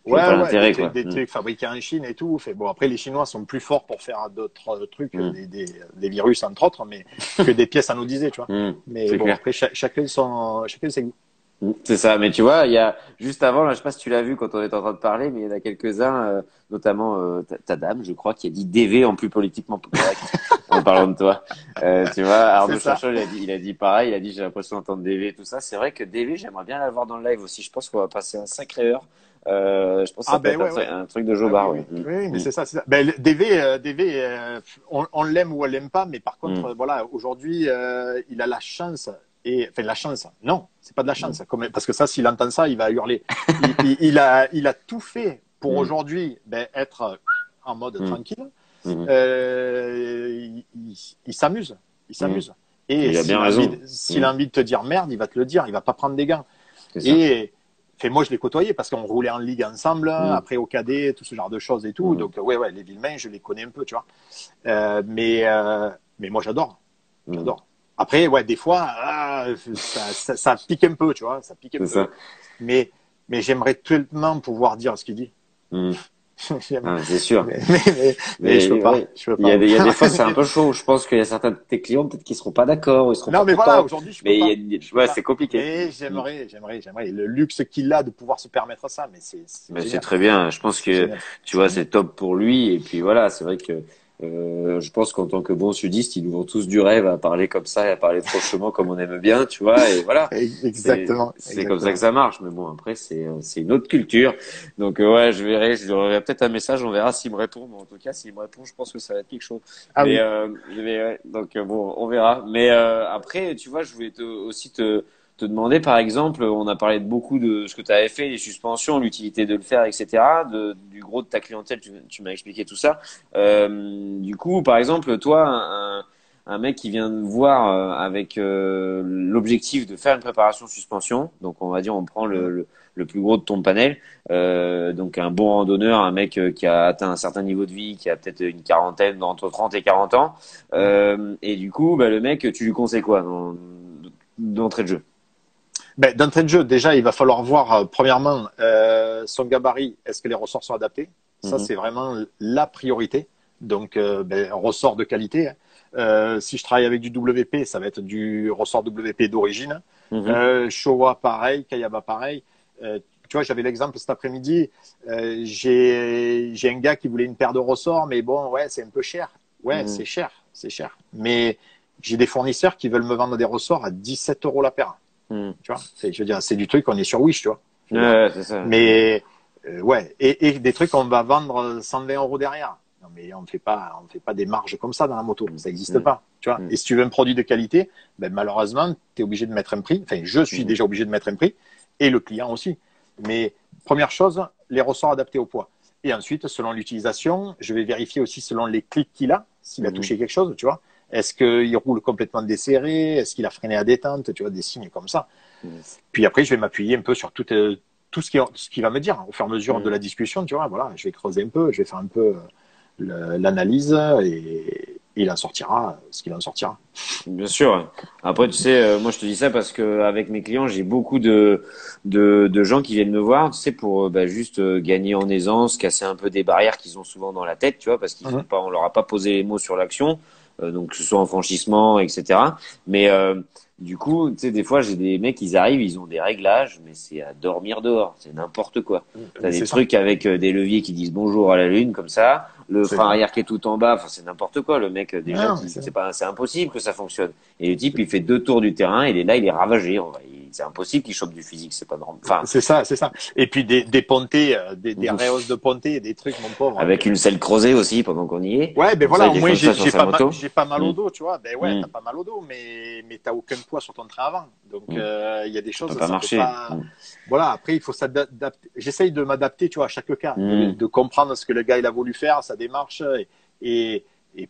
Pas l'intérêt, des trucs fabriqués en Chine et tout. Bon, après, les Chinois sont plus forts pour faire d'autres trucs, des virus entre autres, mais que des pièces anodisées, tu vois. Mais bon, clair. Après, chacun ses goûts. C'est ça, mais tu vois, il y a juste avant, là, je sais pas si tu l'as vu quand on était en train de parler, mais il y en a quelques-uns, notamment ta dame, je crois, qui a dit DV en plus politiquement correct en parlant de toi. Tu vois, Arnaud Chachol, il a dit pareil, il a dit j'ai l'impression d'entendre DV et tout ça. C'est vrai que DV, j'aimerais bien l'avoir dans le live aussi. Je pense qu'on va passer un sacré heure. Je pense que ça peut être un truc de Jobard, oui. Oui, mais c'est ça. Ben, DV, on l'aime ou on l'aime pas, mais par contre, voilà, aujourd'hui, il a la chance. Enfin, la chance, non, c'est pas de la chance, parce que ça, s'il entend ça, il va hurler. il a tout fait pour aujourd'hui être en mode tranquille. Il s'amuse. Et s'il a envie de te dire merde, il va te le dire, il va pas prendre des gants. Et moi, je l'ai côtoyé parce qu'on roulait en ligue ensemble, après au cadet, tout ce genre de choses et tout. Donc, ouais, les Villemains, je les connais un peu, tu vois. Mais moi, j'adore. Après, ouais, des fois, ça pique un peu, tu vois, ça pique un peu. Ça. Mais j'aimerais tellement pouvoir dire ce qu'il dit. C'est sûr. Mais je peux pas. Il y a des fois, c'est un peu chaud. Je pense qu'il y a certains de tes clients peut-être qui seront pas d'accord, ils seront pas contents. Voilà, aujourd'hui, je peux pas. C'est compliqué. Mais j'aimerais. Le luxe qu'il a de pouvoir se permettre ça, mais c'est très bien. Je pense que, tu vois, c'est top pour lui. Et puis voilà, c'est vrai que, je pense qu'en tant que bon sudiste, ils nous vont tous du rêve à parler comme ça et à parler franchement comme on aime bien, tu vois, et voilà. Exactement. C'est comme ça que ça marche. Mais bon, après, c'est une autre culture. Donc, ouais, je lui aurai peut-être un message, on verra s'il me répond. Mais en tout cas, s'il me répond, je pense que ça va être quelque chose. Mais ouais, donc, bon, on verra. Mais, après, tu vois, je voulais aussi te demander, par exemple, on a parlé de beaucoup de ce que tu avais fait, les suspensions, l'utilité de le faire, etc., du gros de ta clientèle, tu m'as expliqué tout ça. Du coup, par exemple, toi, un mec qui vient de voir avec l'objectif de faire une préparation suspension, donc on va dire on prend le plus gros de ton panel, donc un bon randonneur, un mec qui a atteint un certain niveau de vie, qui a peut-être une quarantaine, entre 30 et 40 ans, et du coup, le mec, tu lui conseilles quoi d'entrée de jeu? D'entrée de jeu, déjà, il va falloir voir, premièrement, son gabarit. Est-ce que les ressorts sont adaptés? Ça, c'est vraiment la priorité. Donc, ressort de qualité. Si je travaille avec du WP, ça va être du ressort WP d'origine. Showa, pareil. Kayaba, pareil. Tu vois, j'avais l'exemple cet après-midi. J'ai un gars qui voulait une paire de ressorts, mais bon, ouais, c'est un peu cher. Ouais, c'est cher. Mais j'ai des fournisseurs qui veulent me vendre des ressorts à 17 € la paire. Tu vois, je veux dire, c'est du truc, on est sur Wish, tu vois. C'est ça. Mais ouais, et des trucs qu'on va vendre 120 € derrière. Non, mais on fait pas des marges comme ça dans la moto, ça n'existe pas, tu vois. Et si tu veux un produit de qualité, malheureusement, tu es obligé de mettre un prix. Enfin, je suis déjà obligé de mettre un prix, et le client aussi. Mais première chose, les ressorts adaptés au poids. Et ensuite, selon l'utilisation, je vais vérifier aussi selon les clics qu'il a, s'il a touché quelque chose, tu vois. Est-ce qu'il roule complètement desserré? Est-ce qu'il a freiné à détente? Tu vois, des signes comme ça. Puis après, je vais m'appuyer un peu sur tout ce qu'il va me dire au fur et à mesure de la discussion, tu vois. Voilà, je vais creuser un peu, je vais faire un peu l'analyse et il en sortira ce qu'il en sortira. Bien sûr. Après, tu sais, moi, je te dis ça parce que avec mes clients, j'ai beaucoup de gens qui viennent me voir, tu sais, pour juste gagner en aisance, casser un peu des barrières qu'ils ont souvent dans la tête, tu vois, parce qu'ils ont pas, on leur a pas posé les mots sur l'action, donc que ce soit en franchissement, etc. Mais du coup, tu sais, des fois, j'ai des mecs, ils arrivent, ils ont des réglages, mais c'est à dormir dehors, c'est n'importe quoi. T'as des trucs avec des leviers qui disent bonjour à la lune, comme ça, le frein arrière qui est tout en bas, enfin, c'est n'importe quoi. Le mec, déjà, c'est impossible que ça fonctionne. Et le type, il fait 2 tours du terrain, il est là, il est ravagé. C'est impossible qu'il chope du physique, c'est pas normal. Enfin, c'est ça. Et puis des pontées, des rehausses de pontées, des trucs, mon pauvre. Avec une selle creusée aussi, pendant qu'on y est. Ouais, ben voilà, au moins j'ai pas mal au Mm. dos, tu vois. Ben ouais, t'as pas mal au dos, mais t'as aucun poids sur ton train avant. Donc il y a des choses, ça peut pas marcher. Voilà, après il faut s'adapter. J'essaye de m'adapter, tu vois, à chaque cas, de comprendre ce que le gars il a voulu faire, sa démarche, et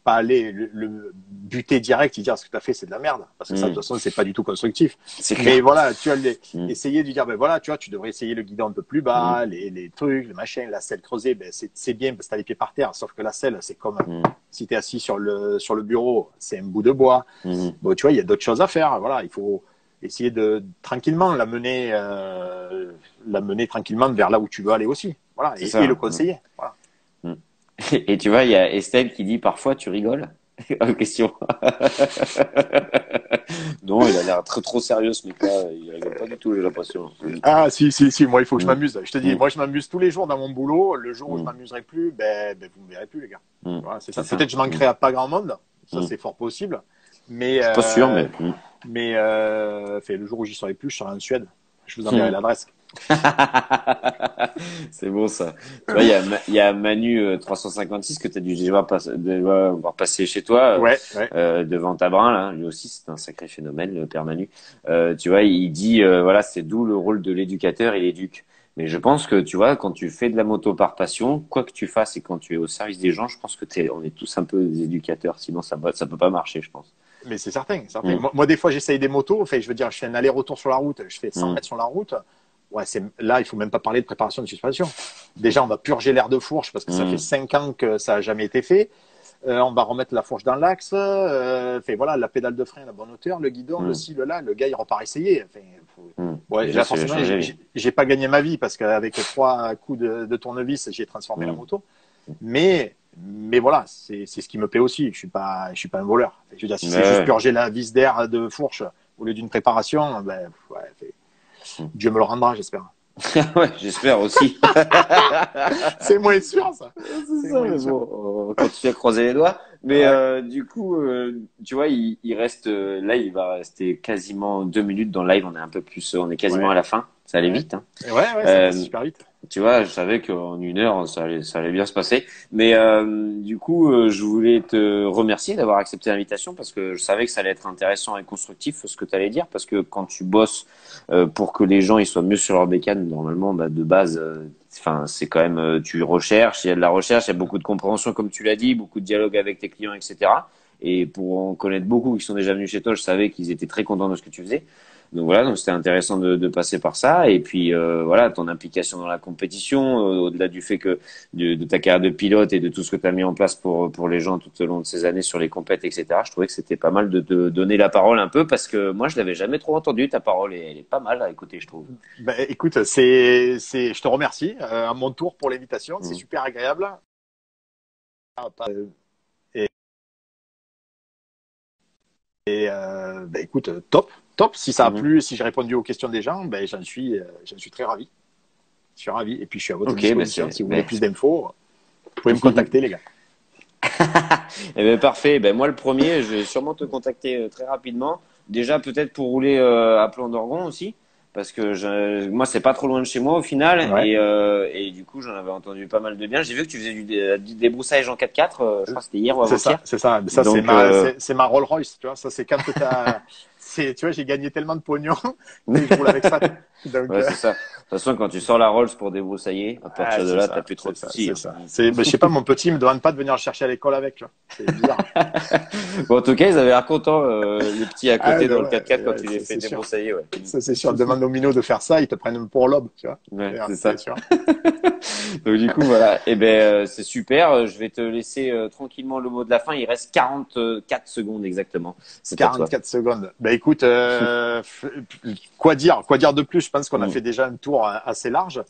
pas aller le buter direct et dire ce que tu as fait c'est de la merde, parce que ça de toute façon c'est pas du tout constructif. Mais voilà, tu vas essayer de lui dire ben voilà, tu vois, tu devrais essayer le guidon un peu plus bas, les trucs, le machin, la selle creusée, ben c'est bien parce que t'as les pieds par terre, sauf que la selle c'est comme si tu es assis sur le bureau, c'est un bout de bois. Bon, tu vois, il y a d'autres choses à faire. Voilà, il faut essayer de tranquillement la mener tranquillement vers là où tu veux aller aussi. Voilà, et le conseiller. Voilà. Et tu vois, il y a Estelle qui dit parfois tu rigoles. Question. Non, il a l'air trop sérieux ce mec-là. Il rigole pas du tout, j'ai l'impression. Ah si, moi il faut que je m'amuse. Je te dis, moi je m'amuse tous les jours dans mon boulot. Le jour où je m'amuserai plus, ben vous me verrez plus les gars. Voilà, c'est ça. Peut-être je manquerai à pas grand monde. Ça c'est fort possible. Mais pas sûr, mais le jour où j'y serai plus, je serai en Suède. Je vous enverrai l'adresse. C'est bon ça. Tu vois, il y a Manu 356 que tu as dû déjà voir passer chez toi, devant ta brin là. Lui aussi, c'est un sacré phénomène, le père Manu. Tu vois, il dit voilà, c'est d'où le rôle de l'éducateur, il éduque. Mais je pense que tu vois, quand tu fais de la moto par passion, quoi que tu fasses et quand tu es au service des gens, je pense que on est tous un peu des éducateurs. Sinon, ça peut pas marcher, je pense. Mais c'est certain. Moi, des fois, j'essaye des motos. Enfin, je veux dire, je fais un aller-retour sur la route. Je fais 100 mètres sur la route. Ouais, là, il faut même pas parler de préparation de suspension. Déjà, on va purger l'air de fourche parce que ça fait 5 ans que ça a jamais été fait. On va remettre la fourche dans l'axe. Voilà, la pédale de frein à la bonne hauteur, le guidon, le ci, le là. Le gars, il repart essayer. Là, forcément, j'ai pas gagné ma vie parce qu'avec 3 coups de tournevis, j'ai transformé la moto. Mais voilà, c'est ce qui me plaît aussi. Je suis pas un voleur. Je veux dire, si c'est juste purger la vis d'air de fourche au lieu d'une préparation, Dieu me le rendra, j'espère. Ouais, j'espère aussi. C'est moins sûr, ça. C'est ça, mais bon, on va continuer à croiser les doigts. Mais du coup, tu vois, il reste là, il va rester quasiment 2 minutes dans le live. On est quasiment à la fin. Ça allait vite. Hein. Ouais, ça passe super vite. Tu vois, je savais qu'en 1 heure, ça allait bien se passer. Mais du coup, je voulais te remercier d'avoir accepté l'invitation parce que je savais que ça allait être intéressant et constructif ce que tu allais dire. Parce que quand tu bosses pour que les gens ils soient mieux sur leur bécane, normalement, de base, c'est quand même, tu recherches, il y a de la recherche, il y a beaucoup de compréhension, comme tu l'as dit, beaucoup de dialogue avec tes clients, etc. Et pour en connaître beaucoup qui sont déjà venus chez toi, je savais qu'ils étaient très contents de ce que tu faisais. Donc voilà, donc c'était intéressant de passer par ça. Et puis voilà, ton implication dans la compétition, au-delà du fait que de ta carrière de pilote et de tout ce que tu as mis en place pour les gens tout au long de ces années sur les compètes, etc. Je trouvais que c'était pas mal de te donner la parole un peu parce que moi je l'avais jamais trop entendu ta parole et elle est pas mal à écouter, je trouve. Écoute, je te remercie à mon tour pour l'invitation, c'est super agréable. Écoute, top. Si ça a plu, si j'ai répondu aux questions des gens, j'en suis très ravi. Je suis ravi. Et puis, je suis à votre disposition. Si vous voulez plus d'infos, vous pouvez me contacter, les gars. Parfait. Moi, le premier, je vais sûrement te contacter très rapidement. Déjà, peut-être pour rouler à Plan d'Orgon aussi. Parce que moi, c'est pas trop loin de chez moi au final. Ouais. Et du coup, j'en avais entendu pas mal de bien. J'ai vu que tu faisais du débroussaillage en 4x4. Je crois que c'était hier ou avant-hier. C'est ça. Ça, donc, c'est ma Rolls Royce. Tu vois, ça, c'est quand t'as tu vois, j'ai gagné tellement de pognon que je roule avec ça. Donc, Ouais, c'est ça. De toute façon, quand tu sors la Rolls pour débroussailler, à partir de là, t'as plus trop de soucis. c'est ça. Je sais pas, mon petit me demande pas de venir le chercher à l'école avec, tu vois. C'est bizarre. Bon, en tout cas, ils avaient l'air contents, les petits à côté dans le Ouais, 4x4 quand ouais, tu les fais c'est sûr. débroussailler, ouais. Ça, c'est sûr. Demande aux minots de faire ça, ils te prennent pour l'aube, tu vois. Ouais, c'est ça. C'est sûr. Donc du coup, voilà. Eh ben, c'est super. Je vais te laisser tranquillement le mot de la fin. Il reste 44 secondes exactement. C'est à toi. 44 secondes. Ben écoute, quoi dire de plus? Je pense qu'on a fait déjà un tour assez large.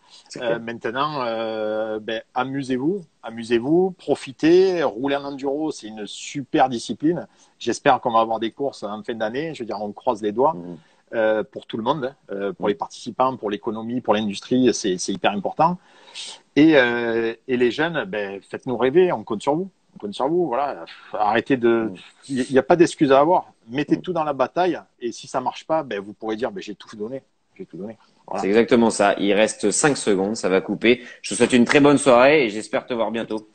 Maintenant, amusez-vous, profitez, roulez en enduro, c'est une super discipline. J'espère qu'on va avoir des courses en fin d'année. Je veux dire, on croise les doigts pour tout le monde, pour les participants, pour l'économie, pour l'industrie, c'est hyper important. Et les jeunes, ben faites-nous rêver, on compte sur vous. On compte sur vous, voilà. Arrêtez de. Il n'y a pas d'excuse à avoir. Mettez tout dans la bataille. Et si ça marche pas, ben vous pourrez dire, ben j'ai tout donné. J'ai tout donné. Voilà. C'est exactement ça. Il reste 5 secondes. Ça va couper. Je te souhaite une très bonne soirée et j'espère te voir bientôt.